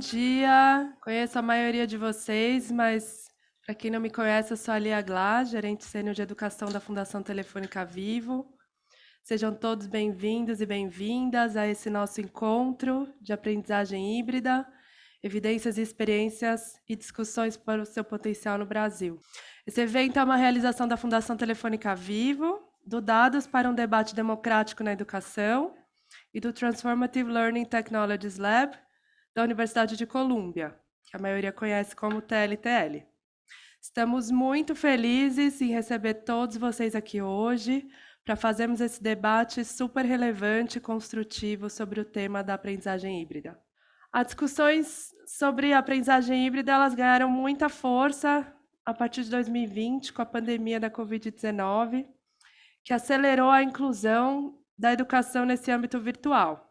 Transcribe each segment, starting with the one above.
dia. Conheço a maioria de vocês, mas para quem não me conhece, eu sou a Lia Glá, gerente sênior de educação da Fundação Telefônica Vivo. Sejam todos bem-vindos e bem-vindas a esse nosso encontro de aprendizagem híbrida, evidências e experiências e discussões para o seu potencial no Brasil. Esse evento é uma realização da Fundação Telefônica Vivo, do Dados para um Debate Democrático na Educação e do Transformative Learning Technologies Lab, da Universidade de Colômbia, que a maioria conhece como TLTL. Estamos muito felizes em receber todos vocês aqui hoje para fazermos esse debate super relevante e construtivo sobre o tema da aprendizagem híbrida. As discussões sobre a aprendizagem híbrida elas ganharam muita força a partir de 2020, com a pandemia da Covid-19, que acelerou a inclusão da educação nesse âmbito virtual.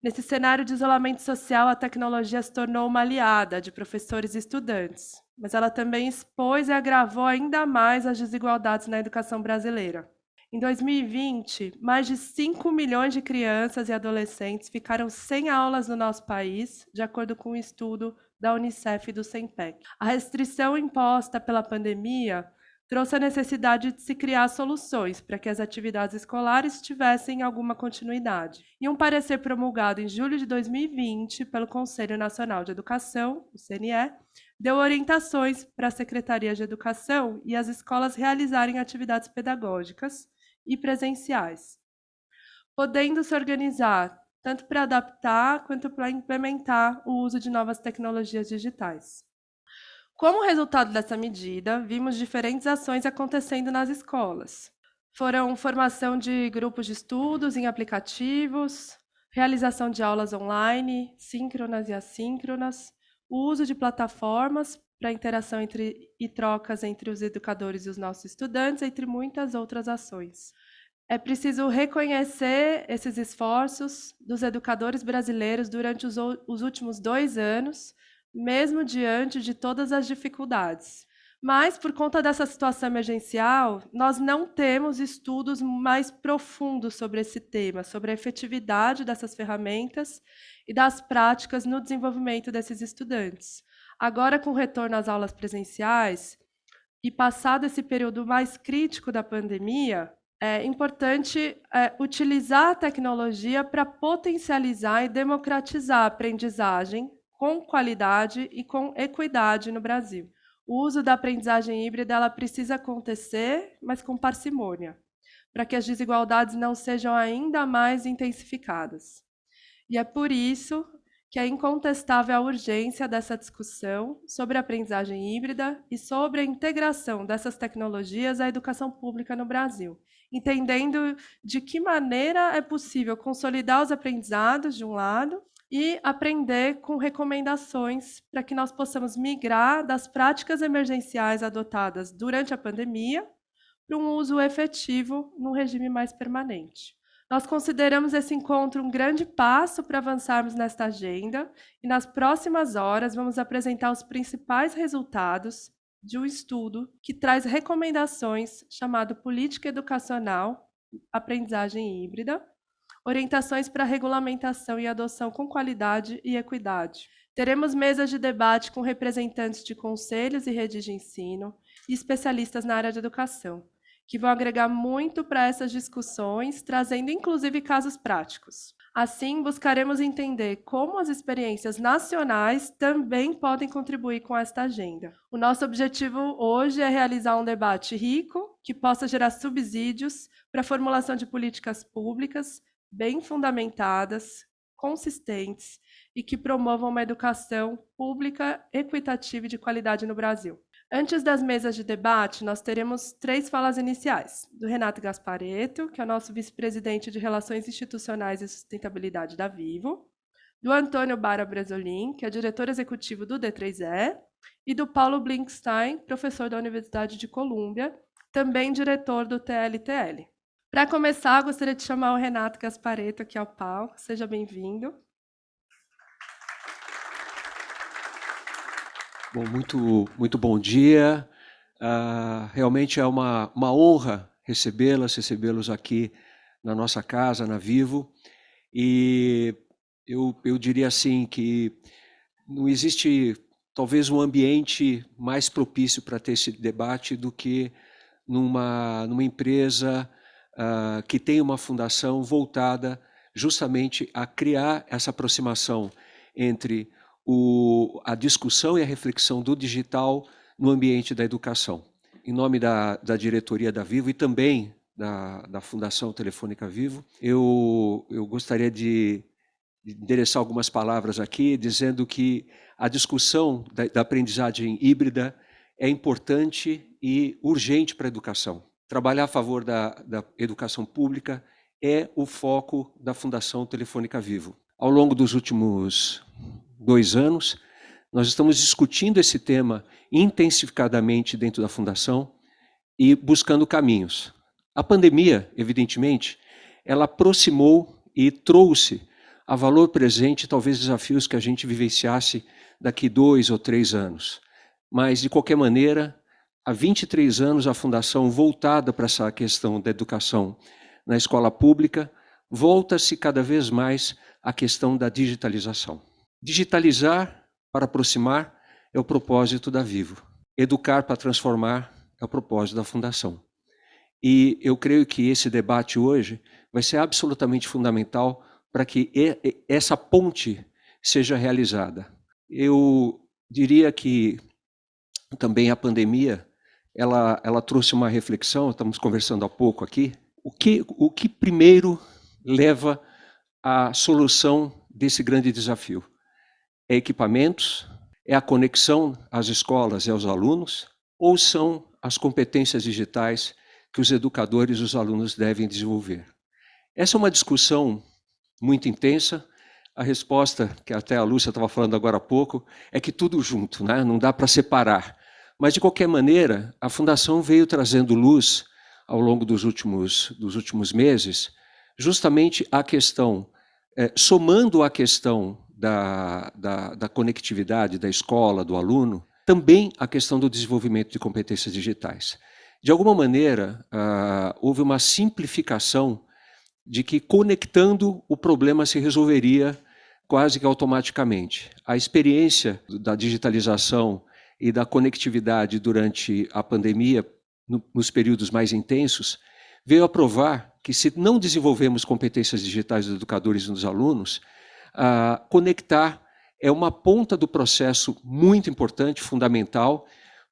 Nesse cenário de isolamento social, a tecnologia se tornou uma aliada de professores e estudantes, mas ela também expôs e agravou ainda mais as desigualdades na educação brasileira. Em 2020, mais de 5 milhões de crianças e adolescentes ficaram sem aulas no nosso país, de acordo com um estudo da Unicef e do SEMPEC. A restrição imposta pela pandemia trouxe a necessidade de se criar soluções para que as atividades escolares tivessem alguma continuidade. E um parecer promulgado em julho de 2020 pelo Conselho Nacional de Educação, o CNE, deu orientações para a Secretaria de Educação e as escolas realizarem atividades pedagógicas e presenciais, podendo se organizar tanto para adaptar quanto para implementar o uso de novas tecnologias digitais. Como resultado dessa medida, vimos diferentes ações acontecendo nas escolas. Foram formação de grupos de estudos em aplicativos, realização de aulas online, síncronas e assíncronas, o uso de plataformas para interação e trocas entre os educadores e os nossos estudantes, entre muitas outras ações. É preciso reconhecer esses esforços dos educadores brasileiros durante os últimos 2 anos, mesmo diante de todas as dificuldades. Mas, por conta dessa situação emergencial, nós não temos estudos mais profundos sobre esse tema, sobre a efetividade dessas ferramentas e das práticas no desenvolvimento desses estudantes. Agora, com o retorno às aulas presenciais e passado esse período mais crítico da pandemia, é importante utilizar a tecnologia para potencializar e democratizar a aprendizagem com qualidade e com equidade no Brasil. O uso da aprendizagem híbrida ela precisa acontecer, mas com parcimônia, para que as desigualdades não sejam ainda mais intensificadas. E é por isso que é incontestável a urgência dessa discussão sobre a aprendizagem híbrida e sobre a integração dessas tecnologias à educação pública no Brasil, entendendo de que maneira é possível consolidar os aprendizados, de um lado, e aprender com recomendações para que nós possamos migrar das práticas emergenciais adotadas durante a pandemia para um uso efetivo num regime mais permanente. Nós consideramos esse encontro um grande passo para avançarmos nesta agenda e nas próximas horas vamos apresentar os principais resultados de um estudo que traz recomendações chamado Política Educacional, Aprendizagem Híbrida, orientações para regulamentação e adoção com qualidade e equidade. Teremos mesas de debate com representantes de conselhos e redes de ensino e especialistas na área de educação, que vão agregar muito para essas discussões, trazendo inclusive casos práticos. Assim, buscaremos entender como as experiências nacionais também podem contribuir com esta agenda. O nosso objetivo hoje é realizar um debate rico, que possa gerar subsídios para a formulação de políticas públicas bem fundamentadas, consistentes e que promovam uma educação pública, equitativa e de qualidade no Brasil. Antes das mesas de debate, nós teremos 3 falas iniciais, do Renato Gasparetto, que é o nosso vice-presidente de Relações Institucionais e Sustentabilidade da Vivo, do Antônio Bara Bresolin, que é diretor executivo do D3E, e do Paulo Blinkstein, professor da Universidade de Colômbia, também diretor do TLTL. Para começar, gostaria de chamar o Renato Gasparetto aqui ao palco. Seja bem-vindo. Bom, muito bom dia. Realmente é uma honra recebê-los aqui na nossa casa, na Vivo. E eu diria assim que não existe talvez um ambiente mais propício para ter esse debate do que numa empresa que tem uma fundação voltada justamente a criar essa aproximação entre a discussão e a reflexão do digital no ambiente da educação. Em nome da diretoria da Vivo e também da Fundação Telefônica Vivo, eu gostaria de endereçar algumas palavras aqui, dizendo que a discussão da aprendizagem híbrida é importante e urgente para a educação. Trabalhar a favor da educação pública é o foco da Fundação Telefônica Vivo. Ao longo dos últimos 2 anos, nós estamos discutindo esse tema intensificadamente dentro da Fundação e buscando caminhos. A pandemia, evidentemente, ela aproximou e trouxe a valor presente talvez desafios que a gente vivenciasse daqui 2 ou 3 anos. Mas, de qualquer maneira, há 23 anos a Fundação, voltada para essa questão da educação na escola pública, volta-se cada vez mais à questão da digitalização. Digitalizar para aproximar é o propósito da Vivo. Educar para transformar é o propósito da Fundação. E eu creio que esse debate hoje vai ser absolutamente fundamental para que essa ponte seja realizada. Eu diria que também a pandemia, ela trouxe uma reflexão, estamos conversando há pouco aqui, o que primeiro leva à solução desse grande desafio? É equipamentos? É a conexão às escolas e aos alunos? Ou são as competências digitais que os educadores e os alunos devem desenvolver? Essa é uma discussão muito intensa. A resposta, que até a Lúcia estava falando agora há pouco, é que tudo junto, né? Não dá para separar. Mas, de qualquer maneira, a Fundação veio trazendo luz ao longo dos últimos meses, justamente a questão, somando a questão da conectividade da escola, do aluno, também a questão do desenvolvimento de competências digitais. De alguma maneira, houve uma simplificação de que conectando o problema se resolveria quase que automaticamente. A experiência da digitalização e da conectividade durante a pandemia, nos períodos mais intensos, veio a provar que se não desenvolvemos competências digitais dos educadores e dos alunos, conectar é uma ponta do processo muito importante, fundamental.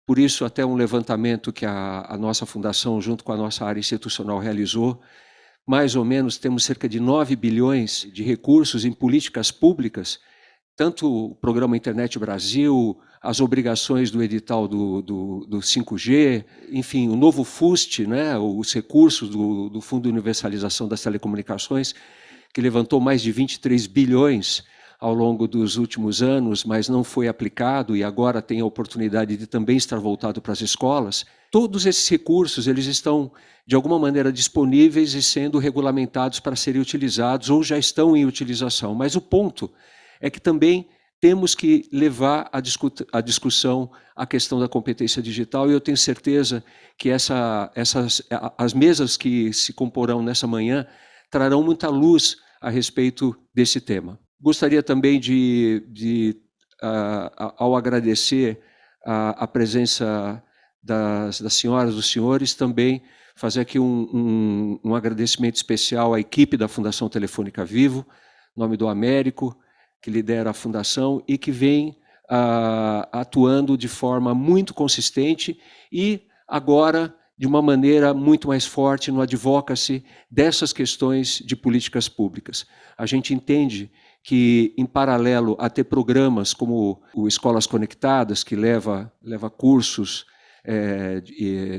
Por isso, até um levantamento que a nossa fundação, junto com a nossa área institucional, realizou, mais ou menos temos cerca de 9 bilhões de recursos em políticas públicas, tanto o programa Internet Brasil, as obrigações do edital do 5G, enfim, o novo FUST, né, os recursos do Fundo de Universalização das Telecomunicações, que levantou mais de 23 bilhões ao longo dos últimos anos, mas não foi aplicado e agora tem a oportunidade de também estar voltado para as escolas. Todos esses recursos eles estão, de alguma maneira, disponíveis e sendo regulamentados para serem utilizados ou já estão em utilização. Mas o ponto é que também temos que levar a discussão a questão da competência digital, e eu tenho certeza que as mesas que se comporão nessa manhã trarão muita luz a respeito desse tema. Gostaria também ao agradecer a presença das senhoras, dos senhores, também fazer aqui um agradecimento especial à equipe da Fundação Telefônica Vivo, em nome do Américo, que lidera a Fundação e que vem atuando de forma muito consistente e agora de uma maneira muito mais forte no advocacy dessas questões de políticas públicas. A gente entende que, em paralelo a ter programas como o Escolas Conectadas, que leva cursos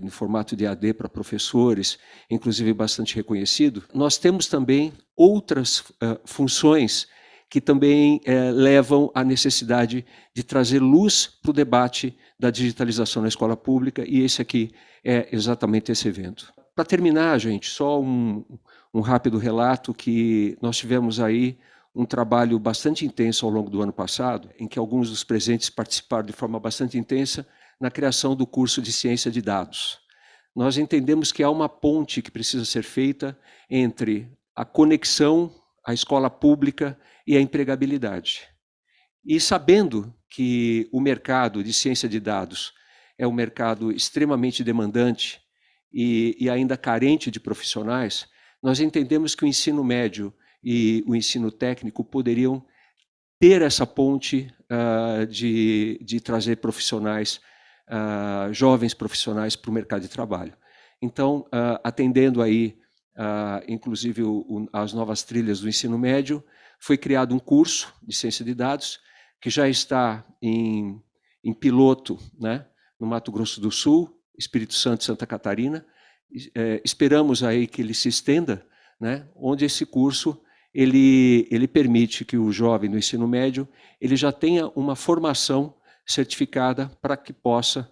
no formato de AD para professores, inclusive bastante reconhecido, nós temos também outras funções que também levam à necessidade de trazer luz para o debate da digitalização na escola pública, e esse aqui é exatamente esse evento. Para terminar, gente, só um rápido relato que nós tivemos aí um trabalho bastante intenso ao longo do ano passado, em que alguns dos presentes participaram de forma bastante intensa na criação do curso de Ciência de Dados. Nós entendemos que há uma ponte que precisa ser feita entre a conexão, a escola pública e a empregabilidade. E sabendo que o mercado de ciência de dados é um mercado extremamente demandante e ainda carente de profissionais, nós entendemos que o ensino médio e o ensino técnico poderiam ter essa ponte de trazer profissionais, jovens profissionais para o mercado de trabalho. Então, atendendo aí, inclusive, as novas trilhas do ensino médio, foi criado um curso de ciência de dados que já está em piloto, né, no Mato Grosso do Sul, Espírito Santo e Santa Catarina. Esperamos aí que ele se estenda, né, onde esse curso ele permite que o jovem no ensino médio ele já tenha uma formação certificada para que possa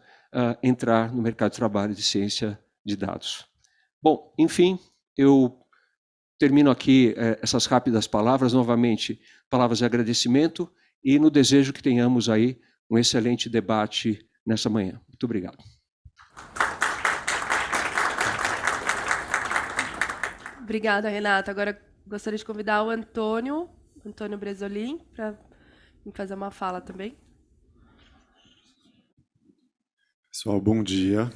entrar no mercado de trabalho de ciência de dados. Bom, enfim, eu termino aqui essas rápidas palavras, novamente, palavras de agradecimento e no desejo que tenhamos aí um excelente debate nessa manhã. Muito obrigado. Obrigada, Renata. Agora gostaria de convidar o Antônio Bresolim, para me fazer uma fala também. Pessoal, bom dia.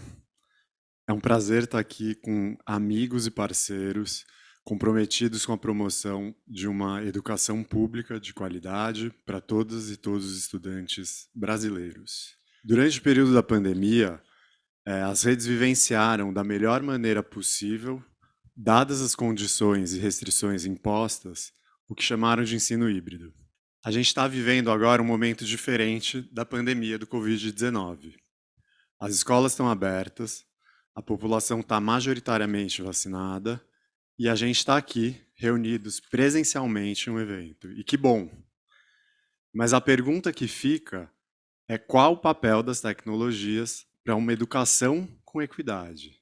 É um prazer estar aqui com amigos e parceiros comprometidos com a promoção de uma educação pública de qualidade para todas e todos os estudantes brasileiros. Durante o período da pandemia, as redes vivenciaram da melhor maneira possível, dadas as condições e restrições impostas, o que chamaram de ensino híbrido. A gente está vivendo agora um momento diferente da pandemia do Covid-19. As escolas estão abertas, a população está majoritariamente vacinada e a gente está aqui reunidos presencialmente em um evento. E que bom! Mas a pergunta que fica é qual o papel das tecnologias para uma educação com equidade,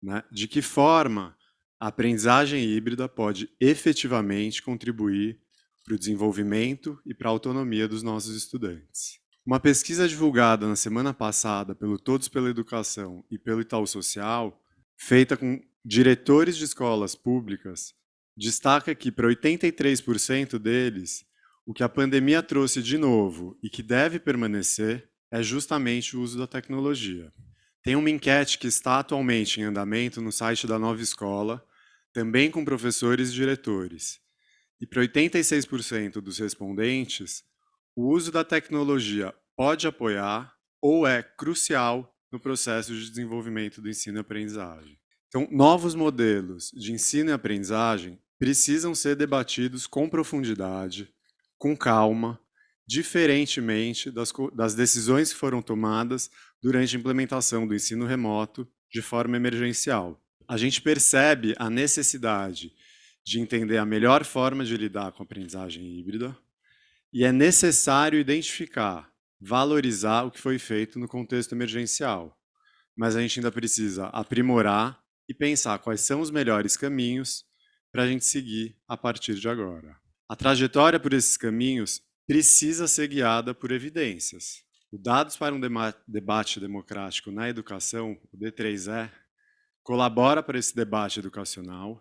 né? De que forma a aprendizagem híbrida pode efetivamente contribuir para o desenvolvimento e para a autonomia dos nossos estudantes. Uma pesquisa divulgada na semana passada pelo Todos pela Educação e pelo Itaú Social, feita com diretores de escolas públicas, destaca que para 83% deles, o que a pandemia trouxe de novo e que deve permanecer é justamente o uso da tecnologia. Tem uma enquete que está atualmente em andamento no site da Nova Escola, também com professores e diretores. E para 86% dos respondentes, o uso da tecnologia pode apoiar ou é crucial no processo de desenvolvimento do ensino e aprendizagem. Então, novos modelos de ensino e aprendizagem precisam ser debatidos com profundidade, com calma, diferentemente das decisões que foram tomadas durante a implementação do ensino remoto de forma emergencial. A gente percebe a necessidade de entender a melhor forma de lidar com a aprendizagem híbrida e é necessário identificar, valorizar o que foi feito no contexto emergencial. Mas a gente ainda precisa aprimorar e pensar quais são os melhores caminhos para a gente seguir a partir de agora. A trajetória por esses caminhos precisa ser guiada por evidências. O Dados para um Debate Democrático na Educação, o D3E, colabora para esse debate educacional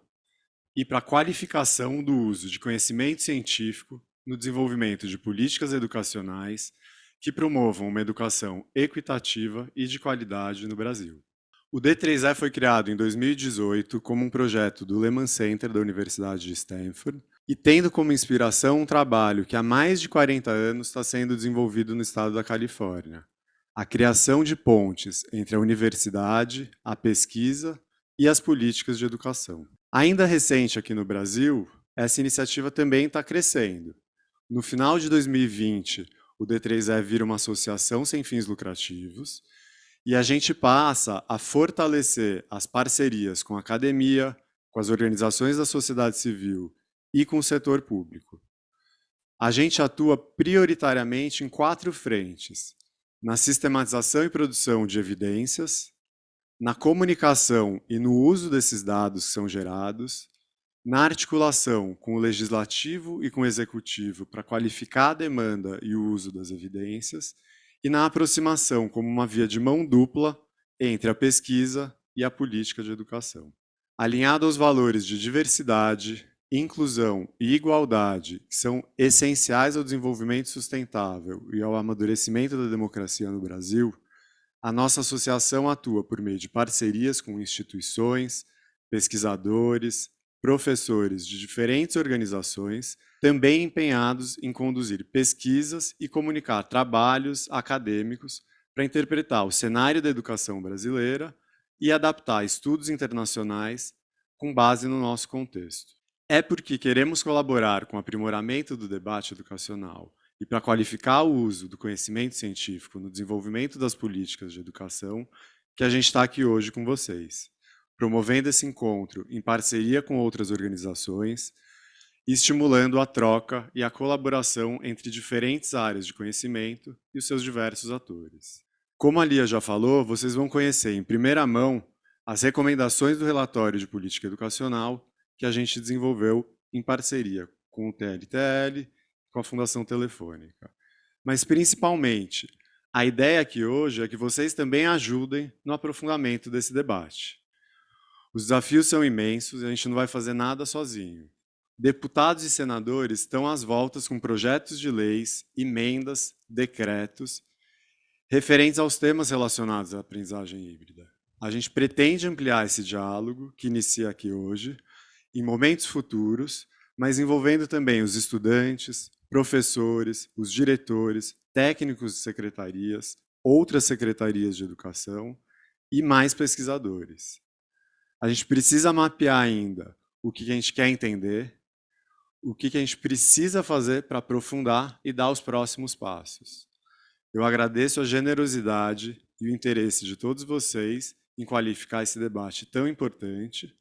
e para a qualificação do uso de conhecimento científico no desenvolvimento de políticas educacionais que promovam uma educação equitativa e de qualidade no Brasil. O D3E foi criado em 2018 como um projeto do Lehman Center da Universidade de Stanford e tendo como inspiração um trabalho que há mais de 40 anos está sendo desenvolvido no estado da Califórnia, a criação de pontes entre a universidade, a pesquisa e as políticas de educação. Ainda recente aqui no Brasil, essa iniciativa também está crescendo. No final de 2020, o D3E vira uma associação sem fins lucrativos e a gente passa a fortalecer as parcerias com a academia, com as organizações da sociedade civil e com o setor público. A gente atua prioritariamente em 4 frentes: na sistematização e produção de evidências, na comunicação e no uso desses dados que são gerados, na articulação com o legislativo e com o executivo para qualificar a demanda e o uso das evidências, e na aproximação como uma via de mão dupla entre a pesquisa e a política de educação. Alinhado aos valores de diversidade, inclusão e igualdade, que são essenciais ao desenvolvimento sustentável e ao amadurecimento da democracia no Brasil, a nossa associação atua por meio de parcerias com instituições, pesquisadores, professores de diferentes organizações, também empenhados em conduzir pesquisas e comunicar trabalhos acadêmicos para interpretar o cenário da educação brasileira e adaptar estudos internacionais com base no nosso contexto. É porque queremos colaborar com o aprimoramento do debate educacional e para qualificar o uso do conhecimento científico no desenvolvimento das políticas de educação que a gente está aqui hoje com vocês, promovendo esse encontro em parceria com outras organizações e estimulando a troca e a colaboração entre diferentes áreas de conhecimento e os seus diversos atores. Como a Lia já falou, vocês vão conhecer em primeira mão as recomendações do relatório de política educacional que a gente desenvolveu em parceria com o TLTL, com a Fundação Telefônica. Mas, principalmente, a ideia aqui hoje é que vocês também ajudem no aprofundamento desse debate. Os desafios são imensos e a gente não vai fazer nada sozinho. Deputados e senadores estão às voltas com projetos de leis, emendas, decretos, referentes aos temas relacionados à aprendizagem híbrida. A gente pretende ampliar esse diálogo, que inicia aqui hoje, em momentos futuros, mas envolvendo também os estudantes, professores, os diretores, técnicos de secretarias, outras secretarias de educação e mais pesquisadores. A gente precisa mapear ainda o que a gente quer entender, o que a gente precisa fazer para aprofundar e dar os próximos passos. Eu agradeço a generosidade e o interesse de todos vocês em qualificar esse debate tão importante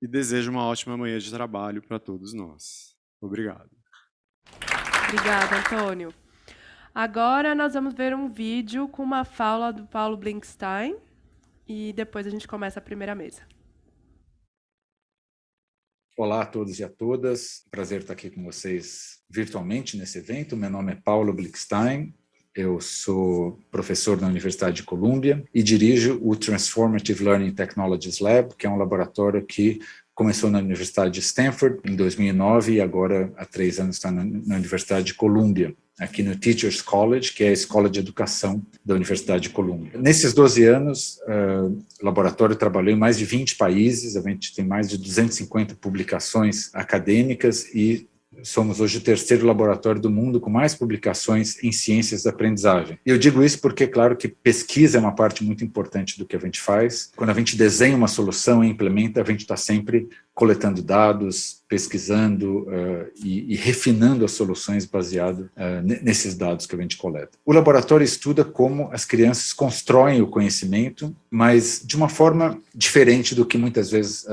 e desejo uma ótima manhã de trabalho para todos nós. Obrigado. Obrigada, Antônio. Agora nós vamos ver um vídeo com uma fala do Paulo Blinkstein e depois a gente começa a primeira mesa. Olá a todos e a todas. Prazer estar aqui com vocês virtualmente nesse evento. Meu nome é Paulo Blinkstein. Eu sou professor na Universidade de Colômbia e dirijo o Transformative Learning Technologies Lab, que é um laboratório que começou na Universidade de Stanford em 2009 e agora há 3 anos está na Universidade de Colômbia, aqui no Teachers College, que é a escola de educação da Universidade de Colômbia. Nesses 12 anos, o laboratório trabalhou em mais de 20 países, a gente tem mais de 250 publicações acadêmicas e somos hoje o 3º laboratório do mundo com mais publicações em ciências da aprendizagem. E eu digo isso porque, claro, que pesquisa é uma parte muito importante do que a gente faz. Quando a gente desenha uma solução e implementa, a gente está sempre coletando dados, pesquisando e refinando as soluções baseado nesses dados que a gente coleta. O laboratório estuda como as crianças constroem o conhecimento, mas de uma forma diferente do que muitas vezes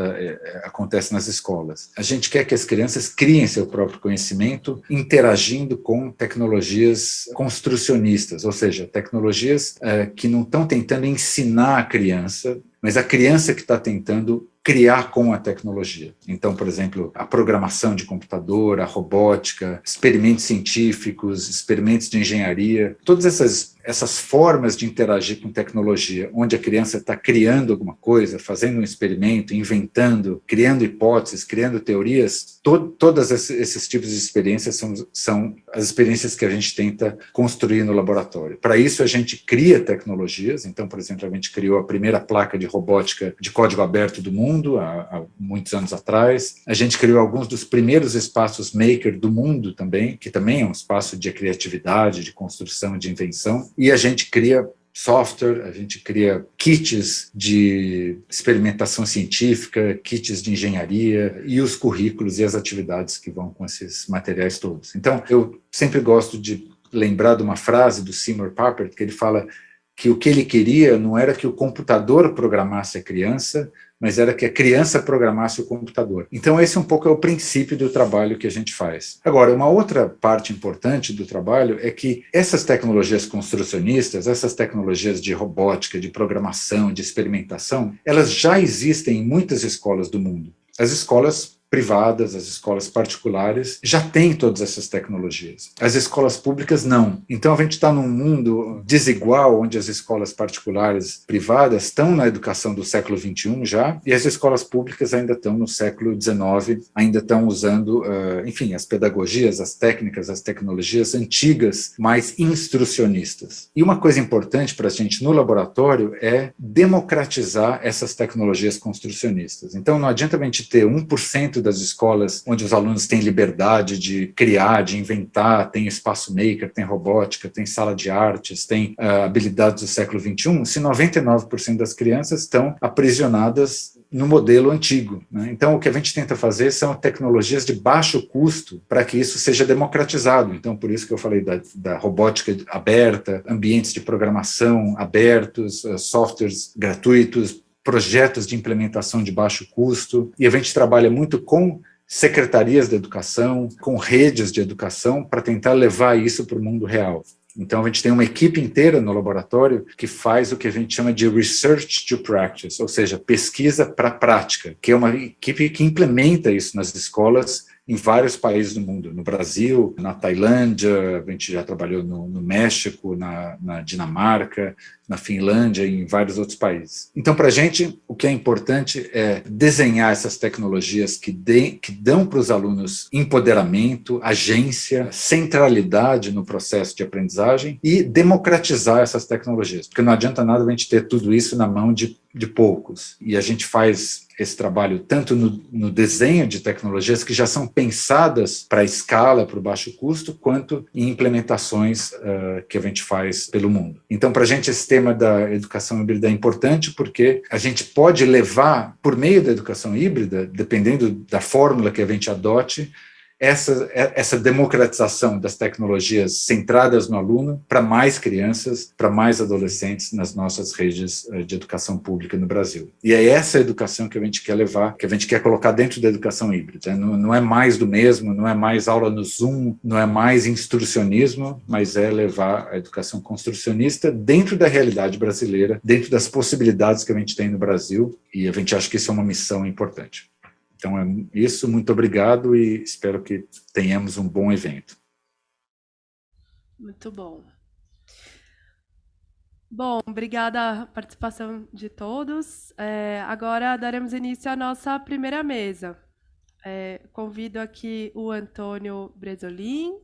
acontece nas escolas. A gente quer que as crianças criem seu próprio conhecimento interagindo com tecnologias construcionistas, ou seja, tecnologias que não estão tentando ensinar a criança, mas a criança que está tentando criar com a tecnologia. Então, por exemplo, a programação de computador, a robótica, experimentos científicos, experimentos de engenharia, todas essas formas de interagir com tecnologia, onde a criança está criando alguma coisa, fazendo um experimento, inventando, criando hipóteses, criando teorias, todos esses tipos de experiências são as experiências que a gente tenta construir no laboratório. Para isso, a gente cria tecnologias. Então, por exemplo, a gente criou a primeira placa de robótica de código aberto do mundo, há muitos anos atrás. A gente criou alguns dos primeiros espaços maker do mundo também, que também é um espaço de criatividade, de construção, de invenção. E a gente cria software, a gente cria kits de experimentação científica, kits de engenharia e os currículos e as atividades que vão com esses materiais todos. Então, eu sempre gosto de lembrar de uma frase do Seymour Papert, que ele fala que o que ele queria não era que o computador programasse a criança, mas era que a criança programasse o computador. Então esse um pouco é o princípio do trabalho que a gente faz. Agora, uma outra parte importante do trabalho é que essas tecnologias construcionistas, essas tecnologias de robótica, de programação, de experimentação, elas já existem em muitas escolas do mundo. As escolas privadas, as escolas particulares, já têm todas essas tecnologias. As escolas públicas não. Então, a gente está num mundo desigual, onde as escolas particulares privadas estão na educação do século XXI já, e as escolas públicas ainda estão no século XIX, ainda estão usando, enfim, as pedagogias, as técnicas, as tecnologias antigas, mais instrucionistas. E uma coisa importante para a gente no laboratório é democratizar essas tecnologias construcionistas. Então, não adianta a gente ter 1% das escolas onde os alunos têm liberdade de criar, de inventar, tem espaço maker, tem robótica, tem sala de artes, tem habilidades do século XXI, se 99% das crianças estão aprisionadas no modelo antigo, né? Então, o que a gente tenta fazer são tecnologias de baixo custo para que isso seja democratizado. Então, por isso que eu falei da robótica aberta, ambientes de programação abertos, softwares gratuitos, projetos de implementação de baixo custo, e a gente trabalha muito com secretarias de educação, com redes de educação, para tentar levar isso para o mundo real. Então, a gente tem uma equipe inteira no laboratório que faz o que a gente chama de Research to Practice, ou seja, pesquisa para prática, que é uma equipe que implementa isso nas escolas em vários países do mundo, no Brasil, na Tailândia, a gente já trabalhou no México, na Dinamarca, na Finlândia e em vários outros países. Então, para a gente, o que é importante é desenhar essas tecnologias que dão para os alunos empoderamento, agência, centralidade no processo de aprendizagem e democratizar essas tecnologias, porque não adianta nada a gente ter tudo isso na mão de poucos. E a gente faz esse trabalho tanto no desenho de tecnologias que já são pensadas para a escala, para o baixo custo, quanto em implementações que a gente faz pelo mundo. Então, para a gente, esse tema da educação híbrida é importante porque a gente pode levar, por meio da educação híbrida, dependendo da fórmula que a gente adote, essa democratização das tecnologias centradas no aluno para mais crianças, para mais adolescentes nas nossas redes de educação pública no Brasil. E é essa educação que a gente quer levar, que a gente quer colocar dentro da educação híbrida. Não é mais do mesmo, não é mais aula no Zoom, não é mais instrucionismo, mas é levar a educação construcionista dentro da realidade brasileira, dentro das possibilidades que a gente tem no Brasil, e a gente acha que isso é uma missão importante. Então, é isso, muito obrigado e espero que tenhamos um bom evento. Muito bom. Bom, obrigada a participação de todos. Agora daremos início à nossa primeira mesa. Convido aqui o Antônio Bresolin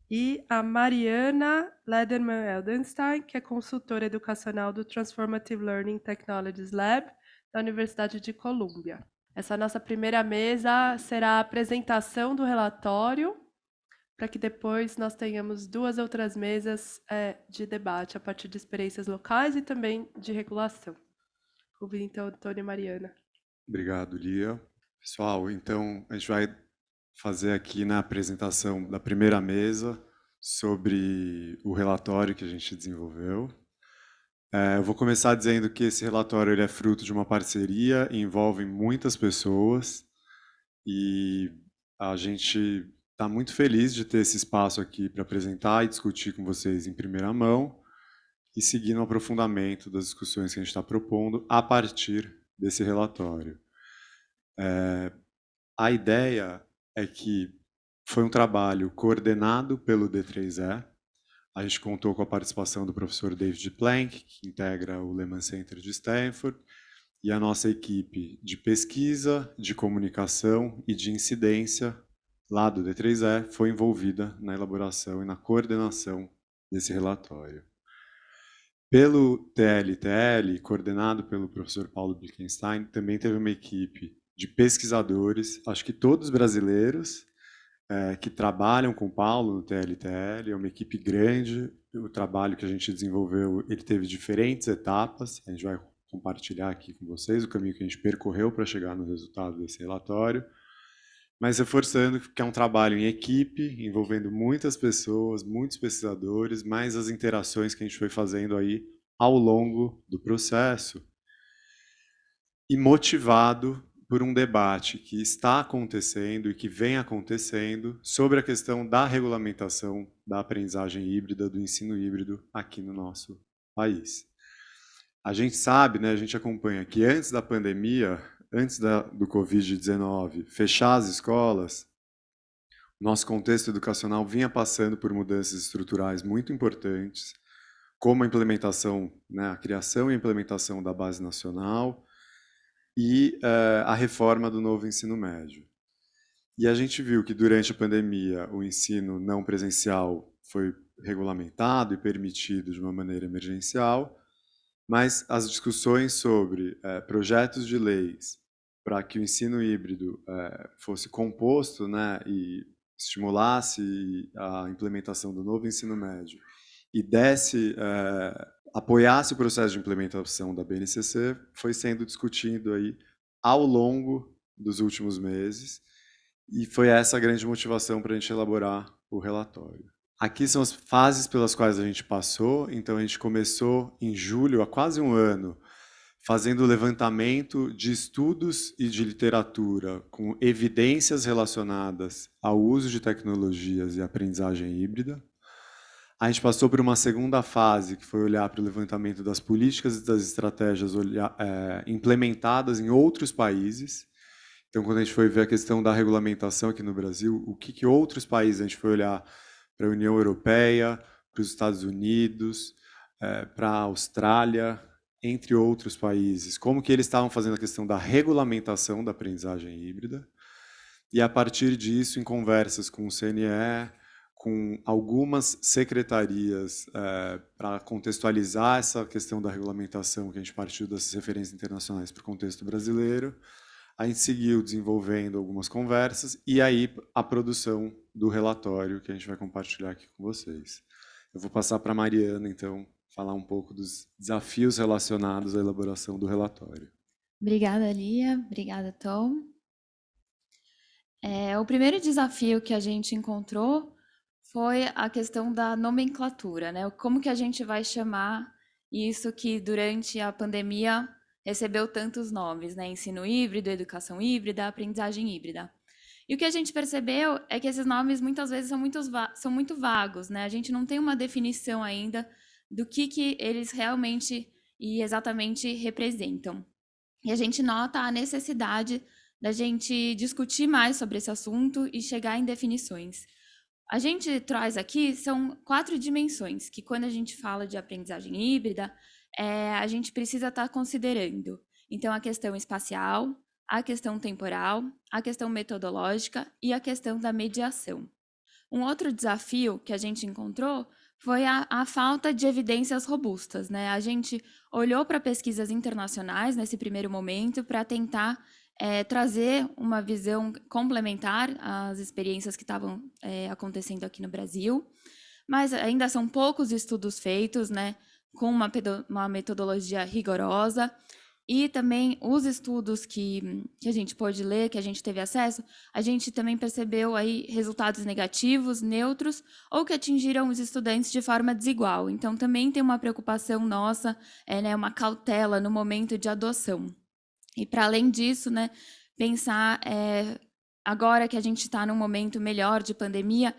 e a Mariana Lederman-Eldenstein, que é consultora educacional do Transformative Learning Technologies Lab da Universidade de Colômbia. Essa nossa primeira mesa será a apresentação do relatório, para que depois nós tenhamos 2 outras mesas de debate a partir de experiências locais e também de regulação. Convido então Antônio e Mariana. Obrigado, Lia. Pessoal, então a gente vai fazer aqui na apresentação da primeira mesa sobre o relatório que a gente desenvolveu. Eu vou começar dizendo que esse relatório ele é fruto de uma parceria, envolve muitas pessoas e a gente está muito feliz de ter esse espaço aqui para apresentar e discutir com vocês em primeira mão e seguir no aprofundamento das discussões que a gente está propondo a partir desse relatório. A ideia é que foi um trabalho coordenado pelo D3E. A gente contou com a participação do professor David Plank, que integra o Lehman Center de Stanford, e a nossa equipe de pesquisa, de comunicação e de incidência, lá do D3E, foi envolvida na elaboração e na coordenação desse relatório. Pelo TLTL, coordenado pelo professor Paulo Blickenstein, também teve uma equipe de pesquisadores, acho que todos brasileiros, que trabalham com o Paulo no TLTL, é uma equipe grande. O trabalho que a gente desenvolveu, ele teve diferentes etapas, a gente vai compartilhar aqui com vocês o caminho que a gente percorreu para chegar no resultado desse relatório, mas reforçando que é um trabalho em equipe, envolvendo muitas pessoas, muitos pesquisadores, mais as interações que a gente foi fazendo aí ao longo do processo, e motivado por um debate que está acontecendo e que vem acontecendo sobre a questão da regulamentação da aprendizagem híbrida, do ensino híbrido aqui no nosso país. A gente sabe, né, a gente acompanha que antes da pandemia, antes do Covid-19, fechar as escolas, nosso contexto educacional vinha passando por mudanças estruturais muito importantes, como a implementação, né, a criação e implementação da Base Nacional e a reforma do novo ensino médio. E a gente viu que durante a pandemia o ensino não presencial foi regulamentado e permitido de uma maneira emergencial, mas as discussões sobre projetos de leis para que o ensino híbrido fosse composto, né, e estimulasse a implementação do novo ensino médio e apoiasse o processo de implementação da BNCC, foi sendo discutido aí ao longo dos últimos meses, e foi essa a grande motivação para a gente elaborar o relatório. Aqui são as fases pelas quais a gente passou. Então, a gente começou em julho, há quase um ano, fazendo o levantamento de estudos e de literatura com evidências relacionadas ao uso de tecnologias e aprendizagem híbrida. A gente passou por uma segunda fase, que foi olhar para o levantamento das políticas e das estratégias implementadas em outros países. Então, quando a gente foi ver a questão da regulamentação aqui no Brasil, o que outros países, a gente foi olhar para a União Europeia, para os Estados Unidos, para a Austrália, entre outros países, como que eles estavam fazendo a questão da regulamentação da aprendizagem híbrida. E, a partir disso, em conversas com o CNE, com algumas secretarias para contextualizar essa questão da regulamentação, que a gente partiu dessas referências internacionais para o contexto brasileiro, a gente seguiu desenvolvendo algumas conversas e aí a produção do relatório que a gente vai compartilhar aqui com vocês. Eu vou passar para a Mariana, então, falar um pouco dos desafios relacionados à elaboração do relatório. Obrigada, Lia. Obrigada, Tom. O primeiro desafio que a gente encontrou foi a questão da nomenclatura, né? Como que a gente vai chamar isso que durante a pandemia recebeu tantos nomes, né? Ensino híbrido, educação híbrida, aprendizagem híbrida. E o que a gente percebeu é que esses nomes muitas vezes são muito vagos, né? A gente não tem uma definição ainda do que eles realmente e exatamente representam. E a gente nota a necessidade da gente discutir mais sobre esse assunto e chegar em definições. A gente traz aqui, são 4 dimensões, que quando a gente fala de aprendizagem híbrida, a gente precisa estar considerando. Então, a questão espacial, a questão temporal, a questão metodológica e a questão da mediação. Um outro desafio que a gente encontrou foi a falta de evidências robustas, né? A gente olhou para pesquisas internacionais nesse primeiro momento para tentar trazer uma visão complementar às experiências que estavam acontecendo aqui no Brasil, mas ainda são poucos estudos feitos, né, com uma metodologia rigorosa, e também os estudos que a gente pôde ler, que a gente teve acesso, a gente também percebeu aí resultados negativos, neutros, ou que atingiram os estudantes de forma desigual. Então, também tem uma preocupação nossa, né, uma cautela no momento de adoção. E, para além disso, né, pensar, agora que a gente está num momento melhor de pandemia,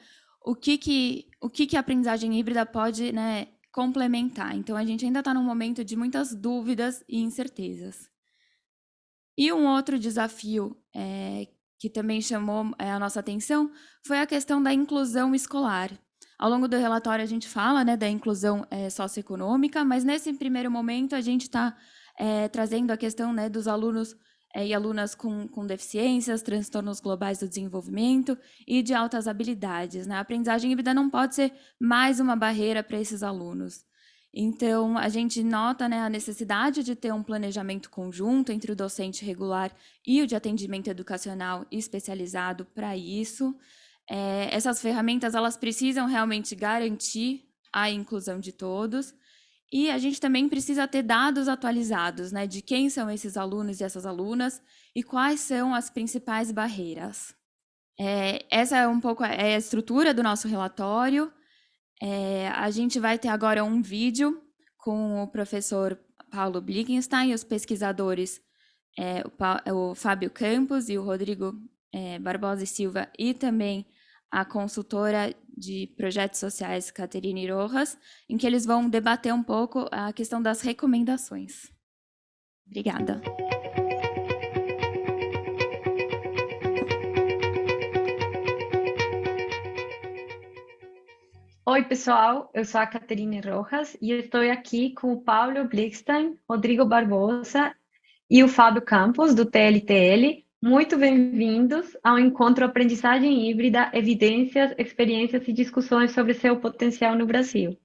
o que a aprendizagem híbrida pode, né, complementar. Então, a gente ainda está num momento de muitas dúvidas e incertezas. E um outro desafio que também chamou a nossa atenção foi a questão da inclusão escolar. Ao longo do relatório, a gente fala, né, da inclusão socioeconômica, mas nesse primeiro momento a gente está trazendo a questão, né, dos alunos e alunas com deficiências, transtornos globais do desenvolvimento e de altas habilidades, né? A aprendizagem híbrida não pode ser mais uma barreira para esses alunos. Então, a gente nota, né, a necessidade de ter um planejamento conjunto entre o docente regular e o de atendimento educacional especializado para isso. Essas ferramentas, elas precisam realmente garantir a inclusão de todos. E a gente também precisa ter dados atualizados, né, de quem são esses alunos e essas alunas e quais são as principais barreiras. Essa é um pouco a estrutura do nosso relatório. A gente vai ter agora um vídeo com o professor Paulo Blickenstein e os pesquisadores, o Fábio Campos e o Rodrigo Barbosa e Silva, e também a consultora de projetos sociais, Caterine Rojas, em que eles vão debater um pouco a questão das recomendações. Obrigada. Oi, pessoal, eu sou a Caterine Rojas e eu estou aqui com o Paulo Blickstein, Rodrigo Barbosa e o Fábio Campos, do TLTL. Muito bem-vindos ao encontro Aprendizagem Híbrida, Evidências, Experiências e Discussões sobre seu potencial no Brasil.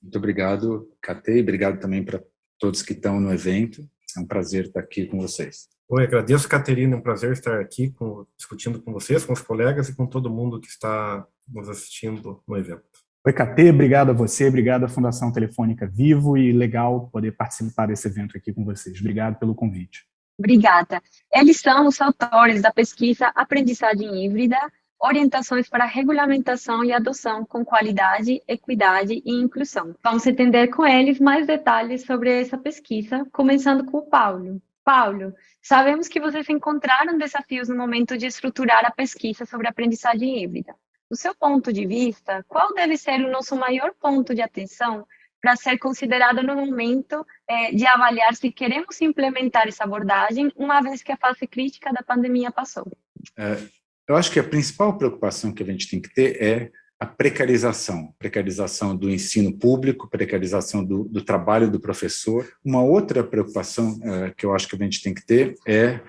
Muito obrigado, Catei, obrigado também para todos que estão no evento. É um prazer estar aqui com vocês. Oi, agradeço, Caterina, é um prazer estar aqui discutindo com vocês, com os colegas e com todo mundo que está nos assistindo no evento. Oi, Catê, obrigado a você, obrigado à Fundação Telefônica Vivo e legal poder participar desse evento aqui com vocês. Obrigado pelo convite. Obrigada. Eles são os autores da pesquisa Aprendizagem Híbrida, Orientações para Regulamentação e Adoção com Qualidade, Equidade e Inclusão. Vamos entender com eles mais detalhes sobre essa pesquisa, começando com o Paulo. Paulo, sabemos que vocês encontraram desafios no momento de estruturar a pesquisa sobre aprendizagem híbrida. Do seu ponto de vista, qual deve ser o nosso maior ponto de atenção para ser considerado no momento de avaliar se queremos implementar essa abordagem, uma vez que a fase crítica da pandemia passou? Eu acho que a principal preocupação que a gente tem que ter é a precarização do ensino público, precarização do trabalho do professor. Uma outra preocupação que eu acho que a gente tem que ter é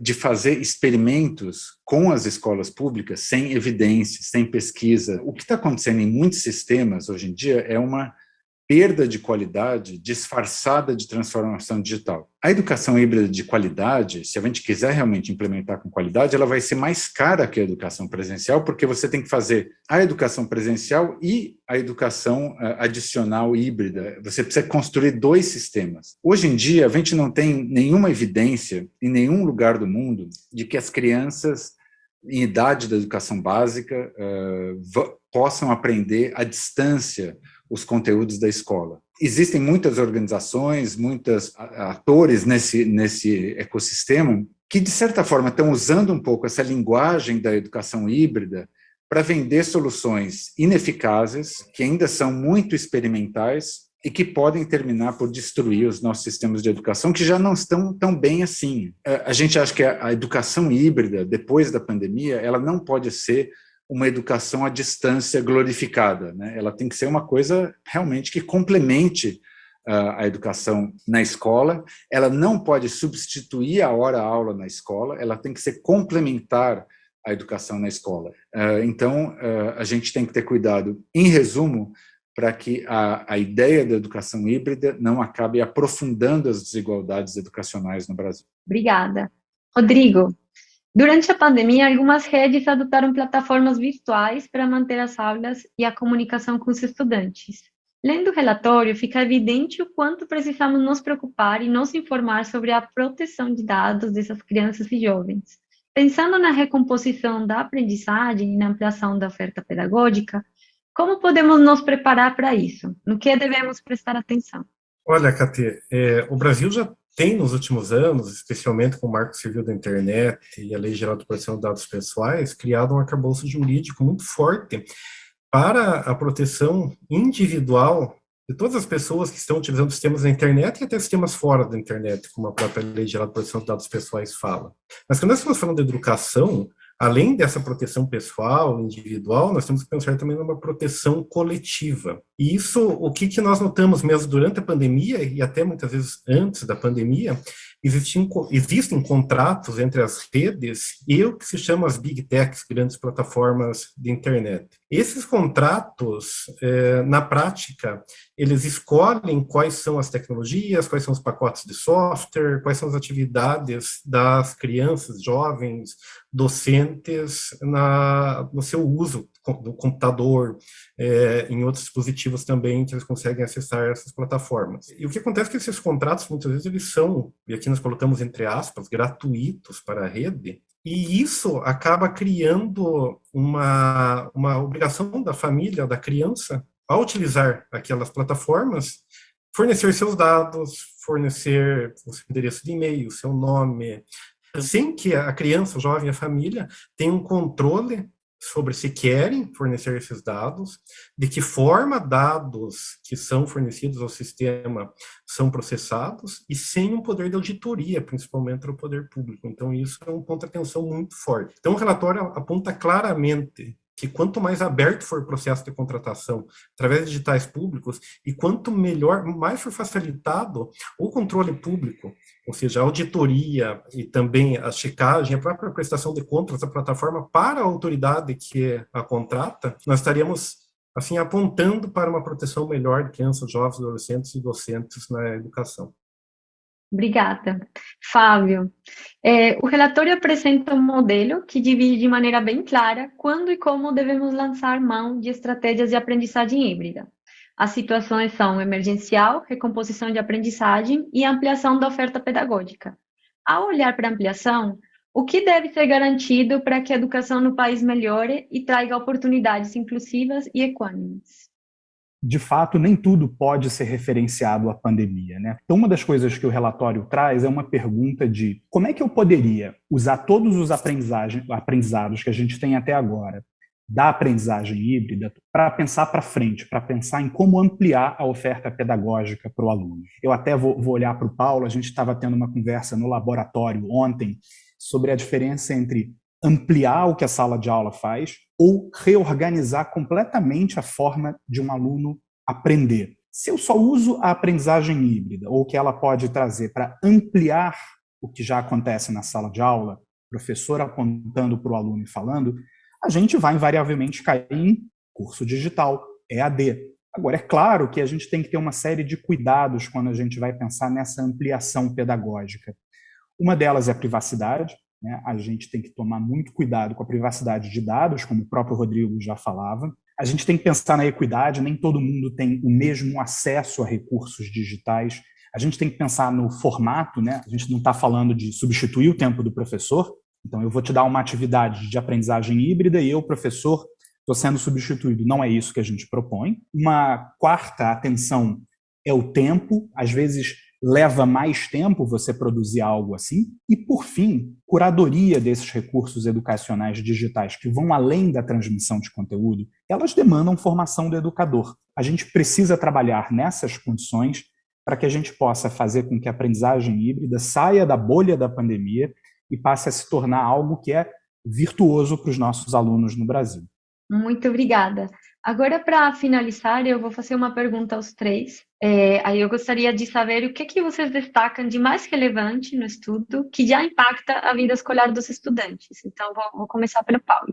de fazer experimentos com as escolas públicas sem evidência, sem pesquisa. O que está acontecendo em muitos sistemas hoje em dia é uma perda de qualidade disfarçada de transformação digital. A educação híbrida de qualidade, se a gente quiser realmente implementar com qualidade, ela vai ser mais cara que a educação presencial, porque você tem que fazer a educação presencial e a educação adicional híbrida. Você precisa construir dois sistemas. Hoje em dia, a gente não tem nenhuma evidência em nenhum lugar do mundo de que as crianças em idade da educação básica possam aprender à distância os conteúdos da escola. Existem muitas organizações, muitos atores nesse ecossistema que, de certa forma, estão usando um pouco essa linguagem da educação híbrida para vender soluções ineficazes, que ainda são muito experimentais e que podem terminar por destruir os nossos sistemas de educação, que já não estão tão bem assim. A gente acha que a educação híbrida, depois da pandemia, ela não pode ser uma educação à distância glorificada, né? Ela tem que ser uma coisa realmente que complemente a educação na escola. Ela não pode substituir a hora-aula na escola, ela tem que ser complementar à educação na escola. Então, a gente tem que ter cuidado, em resumo, para que a ideia da educação híbrida não acabe aprofundando as desigualdades educacionais no Brasil. Obrigada. Rodrigo, durante a pandemia, algumas redes adotaram plataformas virtuais para manter as aulas e a comunicação com os estudantes. Lendo o relatório, fica evidente o quanto precisamos nos preocupar e nos informar sobre a proteção de dados dessas crianças e jovens. Pensando na recomposição da aprendizagem e na ampliação da oferta pedagógica, como podemos nos preparar para isso? No que devemos prestar atenção? Olha, Catê, o Brasil já tem nos últimos anos, especialmente com o Marco Civil da Internet e a Lei Geral de Proteção de Dados Pessoais, criado um arcabouço jurídico muito forte para a proteção individual de todas as pessoas que estão utilizando sistemas da internet e até sistemas fora da internet, como a própria Lei Geral de Proteção de Dados Pessoais fala. Mas quando nós estamos falando de educação, além dessa proteção pessoal, individual, nós temos que pensar também numa proteção coletiva. E isso, o que nós notamos mesmo durante a pandemia, e até muitas vezes antes da pandemia, existem contratos entre as redes e o que se chama as Big Techs, grandes plataformas de internet. Esses contratos, na prática, eles escolhem quais são as tecnologias, quais são os pacotes de software, quais são as atividades das crianças, jovens, docentes no seu uso do computador, em outros dispositivos também que eles conseguem acessar essas plataformas. E o que acontece é que esses contratos, muitas vezes, eles são, e aqui nós colocamos entre aspas, gratuitos para a rede, e isso acaba criando uma obrigação da família, da criança, ao utilizar aquelas plataformas, fornecer seus dados, fornecer o seu endereço de e-mail, o seu nome, sem que a criança, o jovem, a família tenha um controle sobre se querem fornecer esses dados, de que forma dados que são fornecidos ao sistema são processados e sem um poder de auditoria, principalmente para o poder público. Então, isso é um ponto de atenção muito forte. Então, o relatório aponta claramente que quanto mais aberto for o processo de contratação através de editais públicos e quanto melhor, mais for facilitado o controle público, ou seja, a auditoria e também a checagem, a própria prestação de contas da plataforma para a autoridade que a contrata, nós estaríamos assim apontando para uma proteção melhor de crianças, jovens, adolescentes e docentes na educação. Obrigada. Fábio, o relatório apresenta um modelo que divide de maneira bem clara quando e como devemos lançar mão de estratégias de aprendizagem híbrida. As situações são emergencial, recomposição de aprendizagem e ampliação da oferta pedagógica. Ao olhar para a ampliação, o que deve ser garantido para que a educação no país melhore e traga oportunidades inclusivas e equânimes? De fato, nem tudo pode ser referenciado à pandemia, né? Então, uma das coisas que o relatório traz é uma pergunta de como é que eu poderia usar todos os aprendizados que a gente tem até agora da aprendizagem híbrida para pensar para frente, para pensar em como ampliar a oferta pedagógica para o aluno. Eu até vou olhar para o Paulo, a gente estava tendo uma conversa no laboratório ontem sobre a diferença entre ampliar o que a sala de aula faz ou reorganizar completamente a forma de um aluno aprender. Se eu só uso a aprendizagem híbrida, ou o que ela pode trazer para ampliar o que já acontece na sala de aula, professor apontando para o aluno e falando, a gente vai invariavelmente cair em curso digital, EAD. Agora, é claro que a gente tem que ter uma série de cuidados quando a gente vai pensar nessa ampliação pedagógica. Uma delas é a privacidade, né? A gente tem que tomar muito cuidado com a privacidade de dados, como o próprio Rodrigo já falava. A gente tem que pensar na equidade, nem todo mundo tem o mesmo acesso a recursos digitais. A gente tem que pensar no formato, né? A gente não está falando de substituir o tempo do professor. Então, eu vou te dar uma atividade de aprendizagem híbrida e eu, professor, estou sendo substituído. Não é isso que a gente propõe. Uma quarta atenção é o tempo. Às vezes, leva mais tempo você produzir algo assim. E, por fim, curadoria desses recursos educacionais digitais que vão além da transmissão de conteúdo, elas demandam formação do educador. A gente precisa trabalhar nessas condições para que a gente possa fazer com que a aprendizagem híbrida saia da bolha da pandemia e passe a se tornar algo que é virtuoso para os nossos alunos no Brasil. Muito obrigada. Agora, para finalizar, eu vou fazer uma pergunta aos três. Aí eu gostaria de saber o que vocês destacam de mais relevante no estudo que já impacta a vida escolar dos estudantes. Então, vou começar pelo Paulo.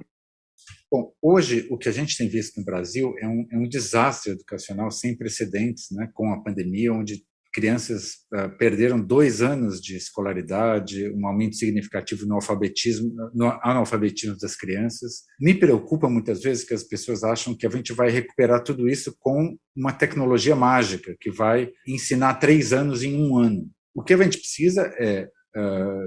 Bom, hoje o que a gente tem visto no Brasil é um desastre educacional sem precedentes, né, com a pandemia, onde crianças perderam 2 anos de escolaridade, um aumento significativo no analfabetismo das crianças. Me preocupa muitas vezes que as pessoas acham que a gente vai recuperar tudo isso com uma tecnologia mágica, que vai ensinar 3 anos em 1 ano. O que a gente precisa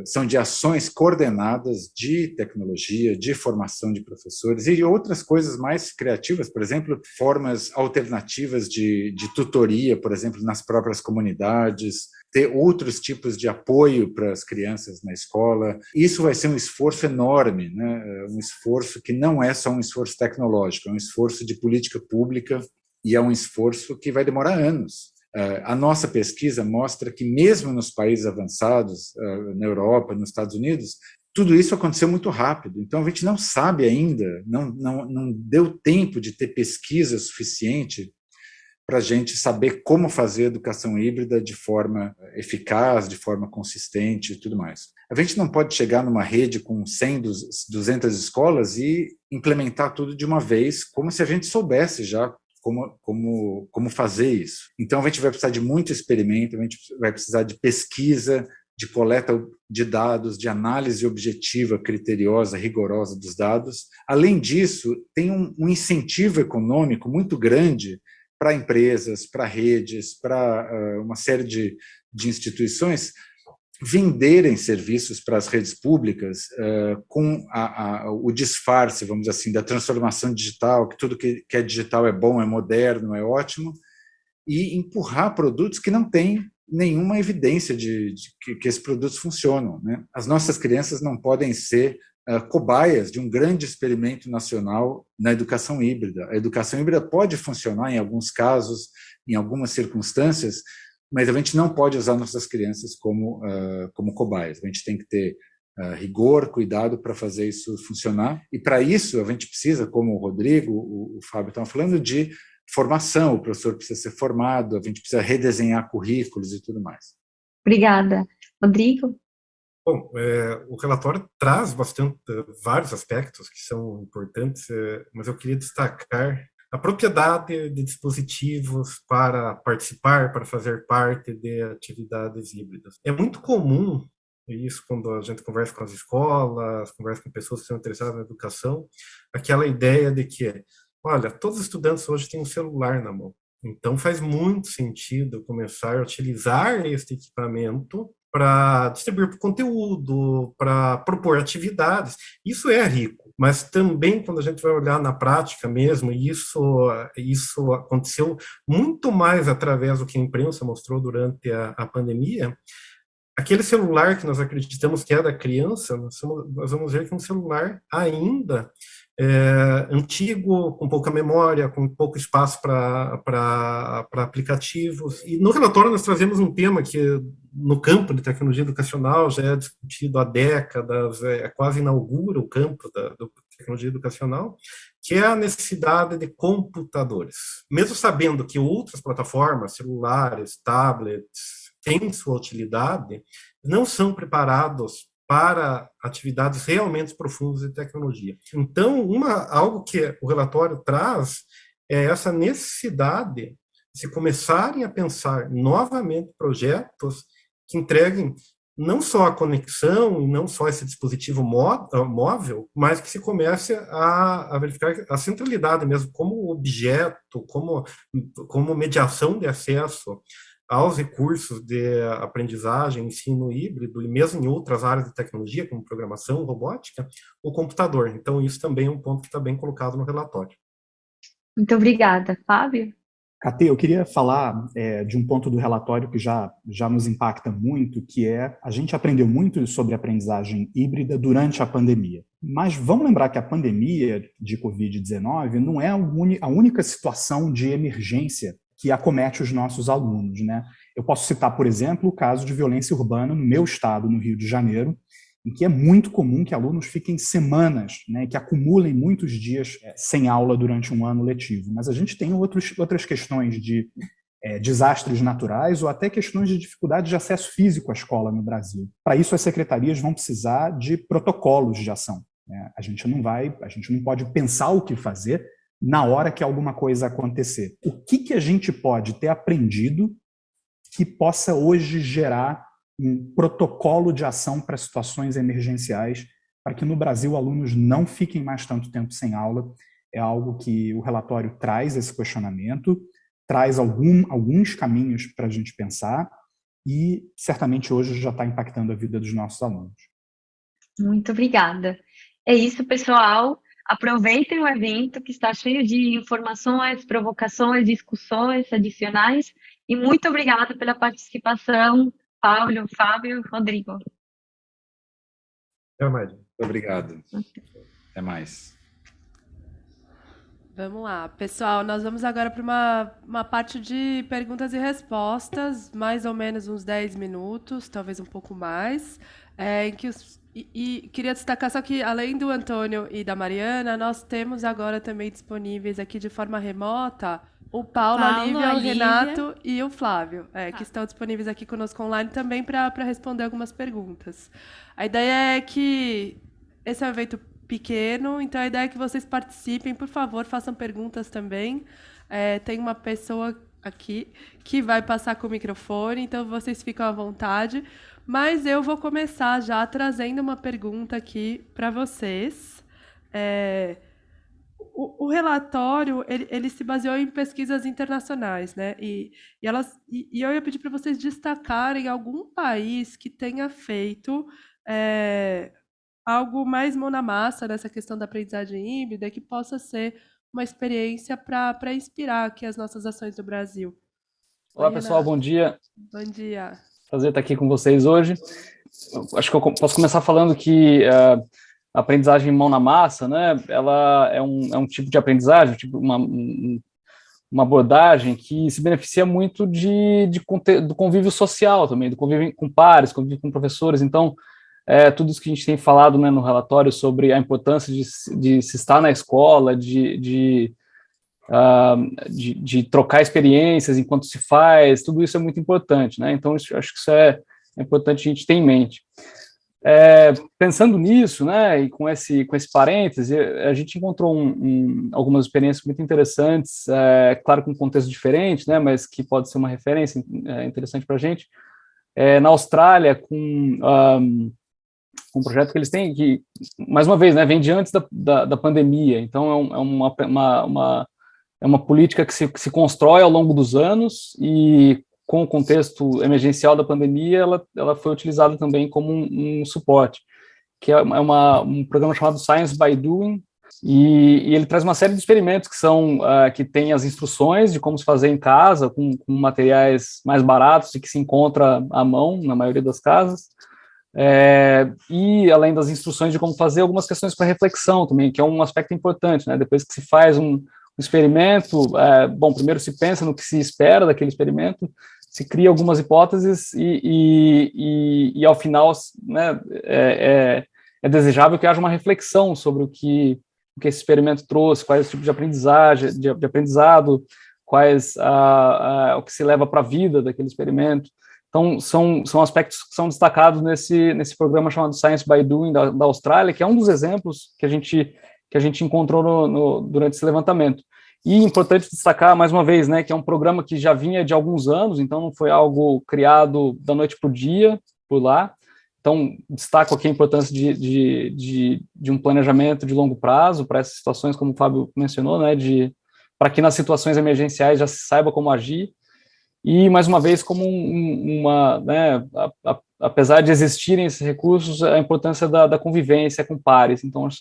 são de ações coordenadas de tecnologia, de formação de professores e outras coisas mais criativas, por exemplo, formas alternativas de tutoria, por exemplo, nas próprias comunidades, ter outros tipos de apoio para as crianças na escola. Isso vai ser um esforço enorme, né? Um esforço que não é só um esforço tecnológico, é um esforço de política pública e é um esforço que vai demorar anos. A nossa pesquisa mostra que mesmo nos países avançados, na Europa, nos Estados Unidos, tudo isso aconteceu muito rápido. Então, a gente não sabe ainda, não deu tempo de ter pesquisa suficiente para a gente saber como fazer educação híbrida de forma eficaz, de forma consistente e tudo mais. A gente não pode chegar numa rede com 100, 200 escolas e implementar tudo de uma vez, como se a gente soubesse já como fazer isso. Então, a gente vai precisar de muito experimento, a gente vai precisar de pesquisa, de coleta de dados, de análise objetiva, criteriosa, rigorosa dos dados. Além disso, tem um incentivo econômico muito grande para empresas, para redes, para uma série de instituições venderem serviços para as redes públicas com o disfarce, vamos dizer assim, da transformação digital, que tudo que é digital é bom, é moderno, é ótimo, e empurrar produtos que não têm nenhuma evidência de que esses produtos funcionam, né? As nossas crianças não podem ser cobaias de um grande experimento nacional na educação híbrida. A educação híbrida pode funcionar em alguns casos, em algumas circunstâncias, mas a gente não pode usar nossas crianças como cobaias. A gente tem que ter rigor, cuidado para fazer isso funcionar. E para isso a gente precisa, como o Rodrigo, o Fábio estavam falando, de formação. O professor precisa ser formado, a gente precisa redesenhar currículos e tudo mais. Obrigada. Rodrigo? Bom, o relatório traz vários aspectos que são importantes, mas eu queria destacar a propriedade de dispositivos para participar, para fazer parte de atividades híbridas. É muito comum, isso quando a gente conversa com as escolas, conversa com pessoas que são interessadas na educação, aquela ideia de que, olha, todos os estudantes hoje têm um celular na mão. Então faz muito sentido começar a utilizar este equipamento para distribuir conteúdo, para propor atividades. Isso é rico, mas também quando a gente vai olhar na prática mesmo, isso aconteceu muito mais através do que a imprensa mostrou durante a pandemia. Aquele celular que nós acreditamos que é da criança, nós vamos ver que é um celular ainda antigo, com pouca memória, com pouco espaço para aplicativos. E no relatório nós trazemos um tema que no campo de tecnologia educacional já é discutido há décadas, quase inaugura o campo da tecnologia educacional, que é a necessidade de computadores. Mesmo sabendo que outras plataformas, celulares, tablets, têm sua utilidade, não são preparados para atividades realmente profundas de tecnologia. Então, algo que o relatório traz é essa necessidade de se começarem a pensar novamente projetos que entreguem não só a conexão, não só esse dispositivo móvel, mas que se comece a verificar a centralidade mesmo como objeto, como mediação de acesso aos recursos de aprendizagem, ensino híbrido, e mesmo em outras áreas de tecnologia, como programação, robótica, o computador. Então, isso também é um ponto que está bem colocado no relatório. Muito obrigada. Fábio? Cate, eu queria falar de um ponto do relatório que já nos impacta muito, que é a gente aprendeu muito sobre aprendizagem híbrida durante a pandemia. Mas vamos lembrar que a pandemia de Covid-19 não é a única situação de emergência que acomete os nossos alunos, né? Eu posso citar, por exemplo, o caso de violência urbana no meu estado, no Rio de Janeiro, em que é muito comum que alunos fiquem semanas, né, que acumulem muitos dias sem aula durante um ano letivo. Mas a gente tem outras questões de desastres naturais ou até questões de dificuldade de acesso físico à escola no Brasil. Para isso, as secretarias vão precisar de protocolos de ação, né? A gente não pode pensar o que fazer na hora que alguma coisa acontecer. O que a gente pode ter aprendido que possa hoje gerar um protocolo de ação para situações emergenciais, para que no Brasil alunos não fiquem mais tanto tempo sem aula? É algo que o relatório traz esse questionamento, traz alguns caminhos para a gente pensar e certamente hoje já está impactando a vida dos nossos alunos. Muito obrigada. É isso, pessoal. Aproveitem o evento que está cheio de informações, provocações, discussões adicionais. E muito obrigada pela participação, Paulo, Fábio, Rodrigo. Até mais. Muito obrigado. Até mais. Vamos lá, pessoal, nós vamos agora para uma parte de perguntas e respostas, mais ou menos uns 10 minutos, talvez um pouco mais, em que e queria destacar só que, além do Antônio e da Mariana, nós temos agora também disponíveis aqui de forma remota o Paulo, a Lívia, o Renato e o Flávio, que estão disponíveis aqui conosco online também para responder algumas perguntas. A ideia é que esse é um evento pequeno, então a ideia é que vocês participem, por favor, façam perguntas também. Tem uma pessoa aqui que vai passar com o microfone, então vocês ficam à vontade. Mas eu vou começar já trazendo uma pergunta aqui para vocês. O relatório ele se baseou em pesquisas internacionais, né? E eu ia pedir para vocês destacarem algum país que tenha feito algo mais mão na massa nessa questão da aprendizagem híbrida, que possa ser uma experiência para inspirar aqui as nossas ações do Brasil. Olá, pessoal, bom dia. Bom dia. Prazer estar aqui com vocês hoje. Acho que eu posso começar falando que a aprendizagem mão na massa, né, ela é um tipo de aprendizagem, uma abordagem que se beneficia muito do convívio social também, do convívio com pares, convívio com professores. Então, tudo isso que a gente tem falado, né, no relatório sobre a importância de se estar na escola, de trocar experiências enquanto se faz, tudo isso é muito importante, né? Então, acho que isso é importante a gente ter em mente. Pensando nisso, né, e com esse parêntese, a gente encontrou algumas experiências muito interessantes, claro, com um contexto diferente, né, mas que pode ser uma referência interessante para a gente. Na Austrália, com um projeto que eles têm, que, mais uma vez, né, vem de antes da pandemia, então é uma política que se constrói ao longo dos anos e, com o contexto emergencial da pandemia, ela foi utilizada também como um suporte, que é um programa chamado Science by Doing, e ele traz uma série de experimentos que tem as instruções de como se fazer em casa, com materiais mais baratos e que se encontra à mão, na maioria das casas, e além das instruções de como fazer, algumas questões para reflexão também, que é um aspecto importante, né? Depois que se faz um experimento, primeiro se pensa no que se espera daquele experimento, se cria algumas hipóteses e ao final, né, é desejável que haja uma reflexão sobre o que esse experimento trouxe, quais tipos de aprendizagem, de aprendizado, quais o que se leva para a vida daquele experimento. Então, são aspectos que são destacados nesse programa chamado Science by Doing da Austrália, que é um dos exemplos que a gente encontrou durante esse levantamento. E importante destacar, mais uma vez, né, que é um programa que já vinha de alguns anos, então não foi algo criado da noite para o dia, por lá. Então, destaco aqui a importância de um planejamento de longo prazo para essas situações, como o Fábio mencionou, né, para que nas situações emergenciais já se saiba como agir. E, mais uma vez, como né, apesar de existirem esses recursos, a importância da convivência com pares. Então, acho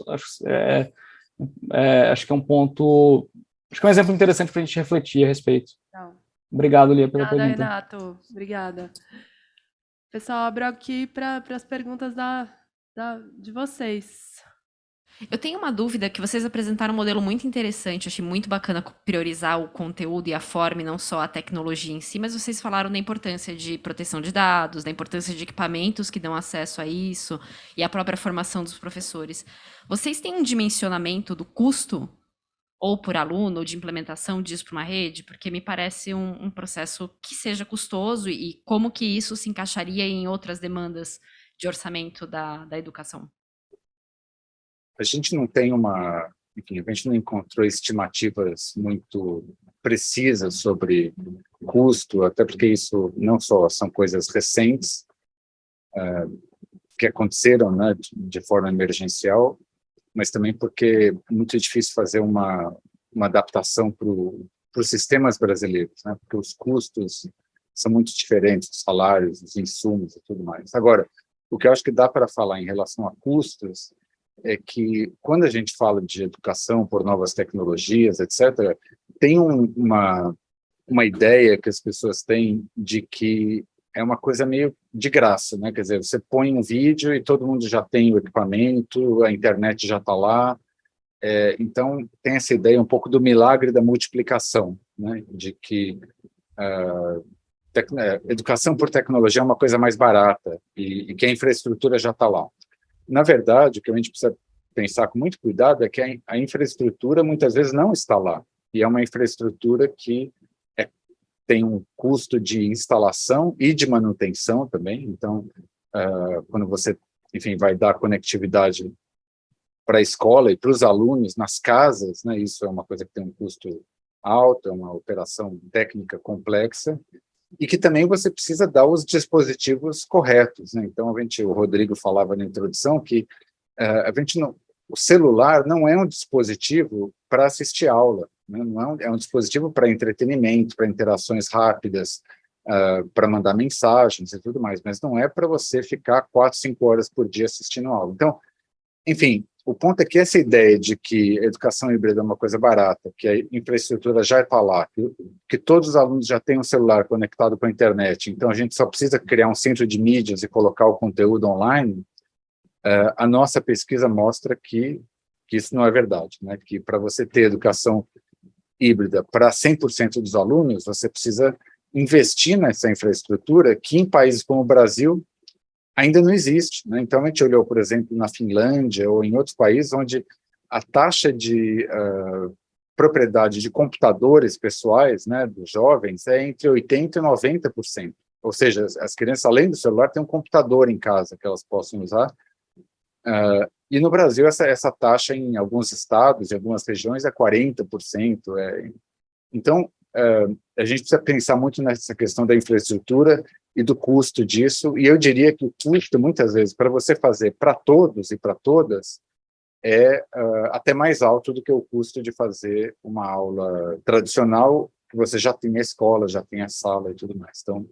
que é um ponto, acho que é um exemplo interessante para a gente refletir a respeito. Não. Obrigado, Lia, pela Obrigada, pergunta. Renato. Obrigada. Pessoal, abro aqui para as perguntas de vocês. Eu tenho uma dúvida que vocês apresentaram um modelo muito interessante, achei muito bacana priorizar o conteúdo e a forma e não só a tecnologia em si, mas vocês falaram da importância de proteção de dados, da importância de equipamentos que dão acesso a isso e a própria formação dos professores. Vocês têm um dimensionamento do custo, ou por aluno, ou de implementação disso para uma rede? Porque me parece um processo que seja custoso e como que isso se encaixaria em outras demandas de orçamento da educação? A gente não tem enfim, a gente não encontrou estimativas muito precisas sobre custo, até porque isso não só são coisas recentes que aconteceram, né, de forma emergencial, mas também porque é muito difícil fazer uma adaptação para os sistemas brasileiros, né, porque os custos são muito diferentes, os salários, os insumos e tudo mais. Agora, o que eu acho que dá para falar em relação a custos é que, quando a gente fala de educação por novas tecnologias, etc., tem uma ideia que as pessoas têm de que é uma coisa meio de graça, né? Quer dizer, você põe um vídeo e todo mundo já tem o equipamento, a internet já está lá. Então, tem essa ideia um pouco do milagre da multiplicação, né? De que educação por tecnologia é uma coisa mais barata e que a infraestrutura já está lá. Na verdade, o que a gente precisa pensar com muito cuidado é que a infraestrutura muitas vezes não está lá. E é uma infraestrutura que tem um custo de instalação e de manutenção também. Então, quando você, enfim, vai dar conectividade para a escola e para os alunos nas casas, né, isso é uma coisa que tem um custo alto, é uma operação técnica complexa, e que também você precisa dar os dispositivos corretos, né? Então, o Rodrigo falava na introdução que o celular não é um dispositivo para assistir aula, né? Não é um dispositivo para entretenimento, para interações rápidas, para mandar mensagens e tudo mais, mas não é para você ficar 4, 5 horas por dia assistindo aula. Então, enfim, o ponto é que essa ideia de que a educação híbrida é uma coisa barata, que a infraestrutura já está lá, que todos os alunos já têm um celular conectado com a internet, então a gente só precisa criar um centro de mídias e colocar o conteúdo online, a nossa pesquisa mostra que isso não é verdade, né? Que para você ter educação híbrida para 100% dos alunos, você precisa investir nessa infraestrutura que, em países como o Brasil, ainda não existe, né? Então, a gente olhou, por exemplo, na Finlândia ou em outros países onde a taxa de propriedade de computadores pessoais, né, dos jovens é entre 80% e 90%. Ou seja, as crianças, além do celular, têm um computador em casa que elas possam usar. E no Brasil, essa taxa em alguns estados, em algumas regiões, é 40%. Então, a gente precisa pensar muito nessa questão da infraestrutura e do custo disso, e eu diria que o custo, muitas vezes, para você fazer para todos e para todas, é até mais alto do que o custo de fazer uma aula tradicional, que você já tem a escola, já tem a sala e tudo mais. Então,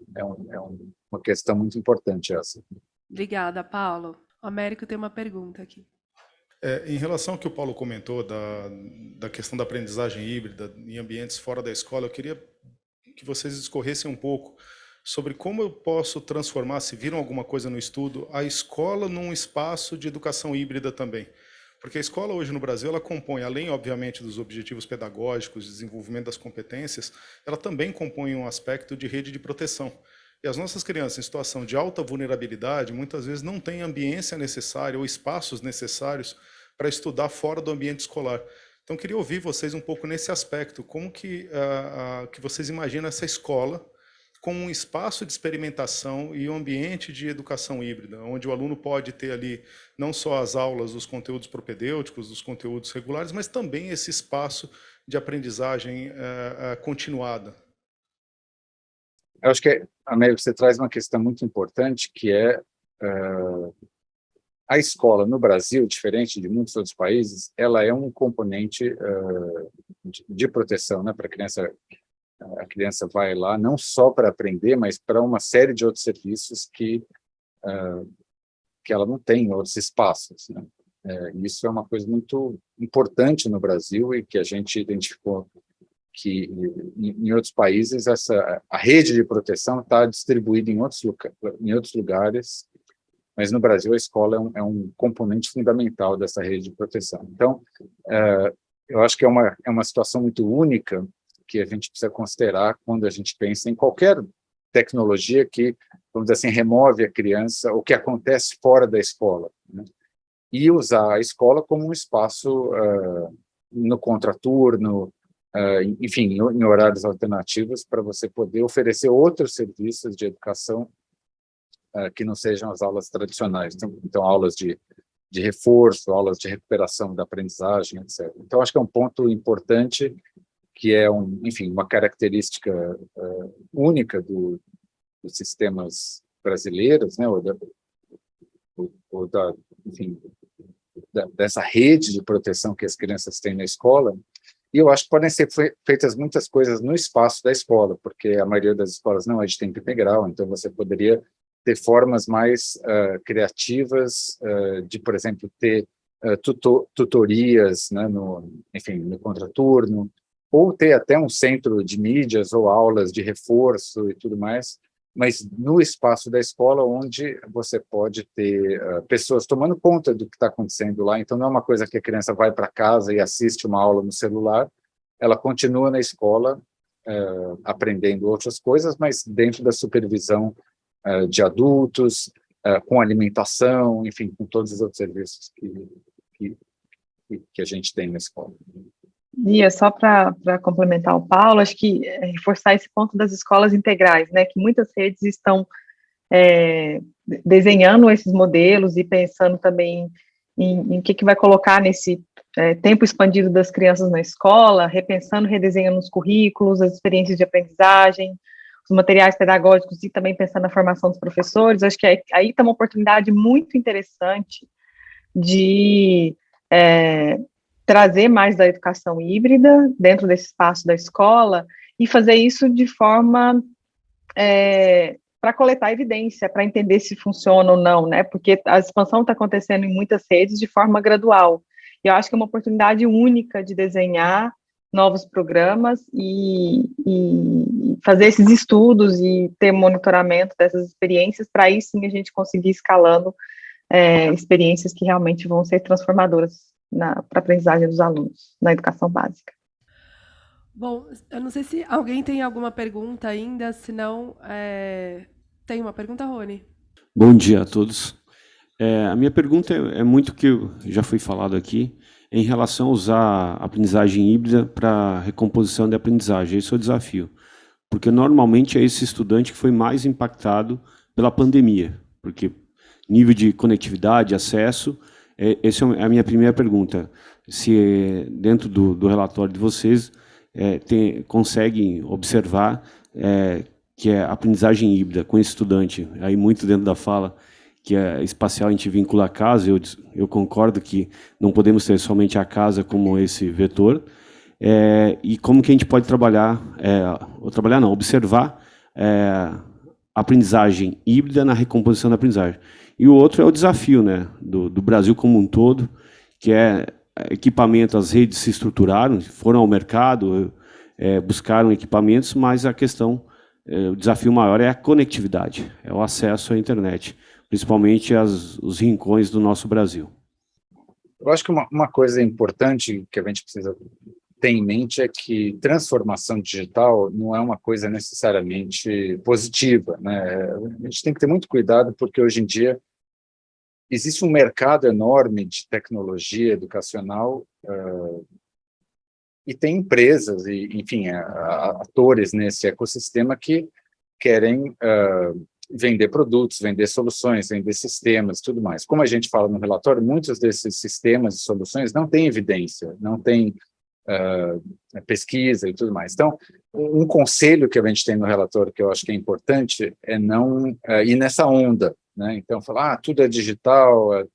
uma questão muito importante essa. Obrigada, Paulo. O Américo tem uma pergunta aqui. Em relação ao que o Paulo comentou da questão da aprendizagem híbrida em ambientes fora da escola, eu queria que vocês discorressem um pouco sobre como eu posso transformar, se viram alguma coisa no estudo, a escola num espaço de educação híbrida também. Porque a escola hoje no Brasil, ela compõe, além, obviamente, dos objetivos pedagógicos, desenvolvimento das competências, ela também compõe um aspecto de rede de proteção. E as nossas crianças em situação de alta vulnerabilidade, muitas vezes não têm a ambiência necessária ou espaços necessários para estudar fora do ambiente escolar. Então, eu queria ouvir vocês um pouco nesse aspecto, como que vocês imaginam essa escola como um espaço de experimentação e um ambiente de educação híbrida, onde o aluno pode ter ali não só as aulas dos conteúdos propedêuticos, dos conteúdos regulares, mas também esse espaço de aprendizagem continuada. Eu acho que, Américo, você traz uma questão muito importante, que é a escola no Brasil, diferente de muitos outros países, ela é um componente de proteção, né, para a criança. A criança vai lá não só para aprender, mas para uma série de outros serviços que ela não tem em outros espaços, né? Isso é uma coisa muito importante no Brasil e que a gente identificou que em outros países a rede de proteção está distribuída em outros lugares, mas no Brasil a escola é um componente fundamental dessa rede de proteção. Então, eu acho que é uma situação muito única que a gente precisa considerar quando a gente pensa em qualquer tecnologia que, vamos dizer assim, remove a criança, o que acontece fora da escola, né? E usar a escola como um espaço no contraturno, enfim, em horários alternativos, para você poder oferecer outros serviços de educação que não sejam as aulas tradicionais. Então aulas de reforço, aulas de recuperação da aprendizagem, etc. Então, acho que é um ponto importante, que é, enfim, uma característica única dos sistemas brasileiros, né, enfim, dessa rede de proteção que as crianças têm na escola. E eu acho que podem ser feitas muitas coisas no espaço da escola, porque a maioria das escolas não é de tempo integral, então você poderia ter formas mais criativas de, por exemplo, ter tutorias, né, enfim, no contraturno, ou ter até um centro de mídias ou aulas de reforço e tudo mais, mas no espaço da escola, onde você pode ter pessoas tomando conta do que está acontecendo lá. Então, não é uma coisa que a criança vai para casa e assiste uma aula no celular, ela continua na escola aprendendo outras coisas, mas dentro da supervisão de adultos, com alimentação, enfim, com todos os outros serviços que a gente tem na escola. E só para complementar o Paulo, acho que reforçar esse ponto das escolas integrais, né, que muitas redes estão desenhando esses modelos e pensando também em que vai colocar nesse tempo expandido das crianças na escola, repensando, redesenhando os currículos, as experiências de aprendizagem, os materiais pedagógicos e também pensando na formação dos professores. Acho que aí está uma oportunidade muito interessante de trazer mais da educação híbrida dentro desse espaço da escola e fazer isso de forma para coletar evidência, para entender se funciona ou não, né? Porque a expansão está acontecendo em muitas redes de forma gradual. E eu acho que é uma oportunidade única de desenhar novos programas e fazer esses estudos e ter monitoramento dessas experiências, para aí sim a gente conseguir escalando experiências que realmente vão ser transformadoras para a aprendizagem dos alunos na educação básica. Bom, eu não sei se alguém tem alguma pergunta ainda, se não, tem uma pergunta, Rony? Bom dia a todos. A minha pergunta é muito que já foi falado aqui, em relação a usar a aprendizagem híbrida para recomposição de aprendizagem. Esse é o desafio, porque normalmente é esse estudante que foi mais impactado pela pandemia, porque nível de conectividade, acesso, essa é a minha primeira pergunta. Se dentro do relatório de vocês conseguem observar que é a aprendizagem híbrida com esse estudante, aí muito dentro da fala, que é espacial, a gente vincula a casa, eu concordo que não podemos ter somente a casa como esse vetor, e como que a gente pode trabalhar, observar a aprendizagem híbrida na recomposição da aprendizagem. E o outro é o desafio, né, do Brasil como um todo, que é equipamento, as redes se estruturaram, foram ao mercado, buscaram equipamentos, mas a questão, o desafio maior é a conectividade, é o acesso à internet, principalmente os rincões do nosso Brasil. Eu acho que uma coisa importante que a gente precisa ter em mente é que transformação digital não é uma coisa necessariamente positiva, né? A gente tem que ter muito cuidado, porque hoje em dia existe um mercado enorme de tecnologia educacional e tem empresas e, enfim, atores nesse ecossistema que querem vender produtos, vender soluções, vender sistemas, tudo mais. Como a gente fala no relatório, muitos desses sistemas e soluções não têm evidência, não têm pesquisa e tudo mais. Então, um conselho que a gente tem no relatório que eu acho que é importante é não ir nessa onda, né? Então, falar, tudo é digital, a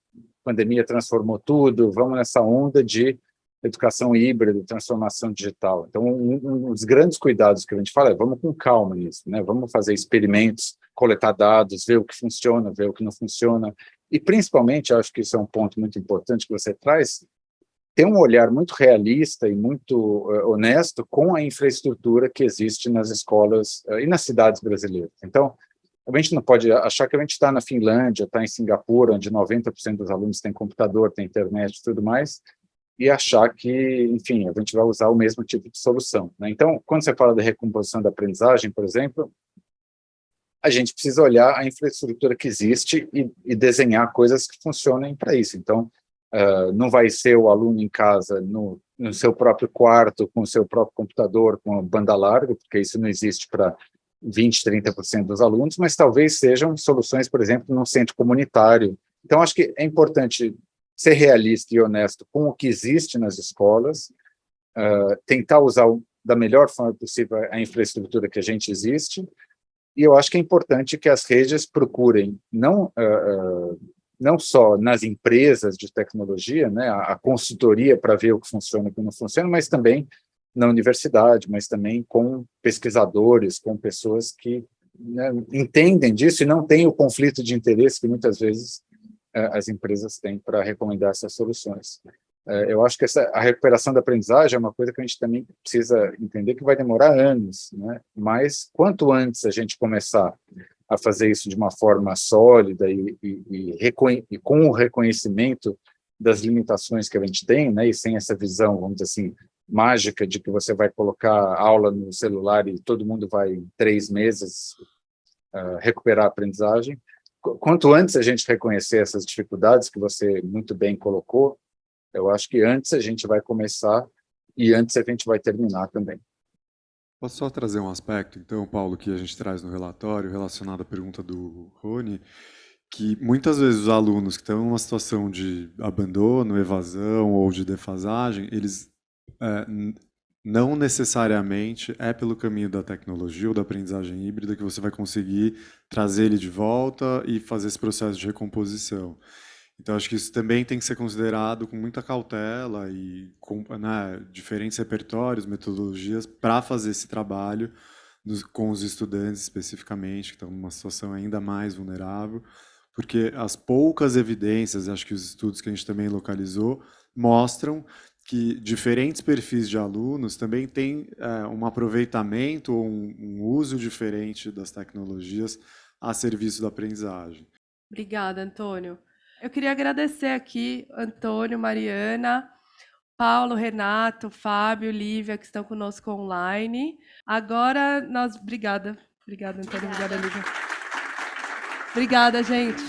pandemia transformou tudo, vamos nessa onda de educação híbrida, transformação digital. Então, um dos grandes cuidados que a gente fala é vamos com calma nisso, né? Vamos fazer experimentos, coletar dados, ver o que funciona, ver o que não funciona. E, principalmente, acho que isso é um ponto muito importante que você traz, ter um olhar muito realista e muito honesto com a infraestrutura que existe nas escolas e nas cidades brasileiras. Então, a gente não pode achar que a gente está na Finlândia, está em Singapura, onde 90% dos alunos têm computador, têm internet e tudo mais, e achar que, enfim, a gente vai usar o mesmo tipo de solução, né? Então, quando você fala da recomposição da aprendizagem, por exemplo, a gente precisa olhar a infraestrutura que existe e desenhar coisas que funcionem para isso. Então, não vai ser o aluno em casa, no seu próprio quarto, com o seu próprio computador, com a banda larga, porque isso não existe para 20%, 30% dos alunos, mas talvez sejam soluções, por exemplo, num centro comunitário. Então, acho que é importante ser realista e honesto com o que existe nas escolas, tentar usar da melhor forma possível a infraestrutura que a gente existe, e eu acho que é importante que as redes procurem, não só nas empresas de tecnologia, né, a consultoria para ver o que funciona e o que não funciona, mas também na universidade, mas também com pesquisadores, com pessoas que, né, entendem disso e não têm o conflito de interesse que muitas vezes as empresas têm para recomendar essas soluções. Eu acho que a recuperação da aprendizagem é uma coisa que a gente também precisa entender que vai demorar anos, né? Mas quanto antes a gente começar a fazer isso de uma forma sólida e com o reconhecimento das limitações que a gente tem, né, e sem essa visão, vamos dizer assim, mágica de que você vai colocar aula no celular e todo mundo vai, em 3 meses, recuperar a aprendizagem. Quanto antes a gente reconhecer essas dificuldades que você muito bem colocou, eu acho que antes a gente vai começar e antes a gente vai terminar também. Posso só trazer um aspecto, então, Paulo, que a gente traz no relatório, relacionado à pergunta do Rony, que muitas vezes os alunos que estão em uma situação de abandono, evasão ou de defasagem, eles não necessariamente é pelo caminho da tecnologia ou da aprendizagem híbrida que você vai conseguir trazer ele de volta e fazer esse processo de recomposição. Então, acho que isso também tem que ser considerado com muita cautela e com, né, diferentes repertórios, metodologias para fazer esse trabalho com os estudantes especificamente, que estão numa situação ainda mais vulnerável, porque as poucas evidências, acho que os estudos que a gente também localizou, mostram que diferentes perfis de alunos também têm um aproveitamento ou um uso diferente das tecnologias a serviço da aprendizagem. Obrigada, Antônio. Eu queria agradecer aqui, Antônio, Mariana, Paulo, Renato, Fábio, Lívia, que estão conosco online. Agora, obrigada. Obrigada, Antônio. Obrigada, Lívia. Obrigada, gente.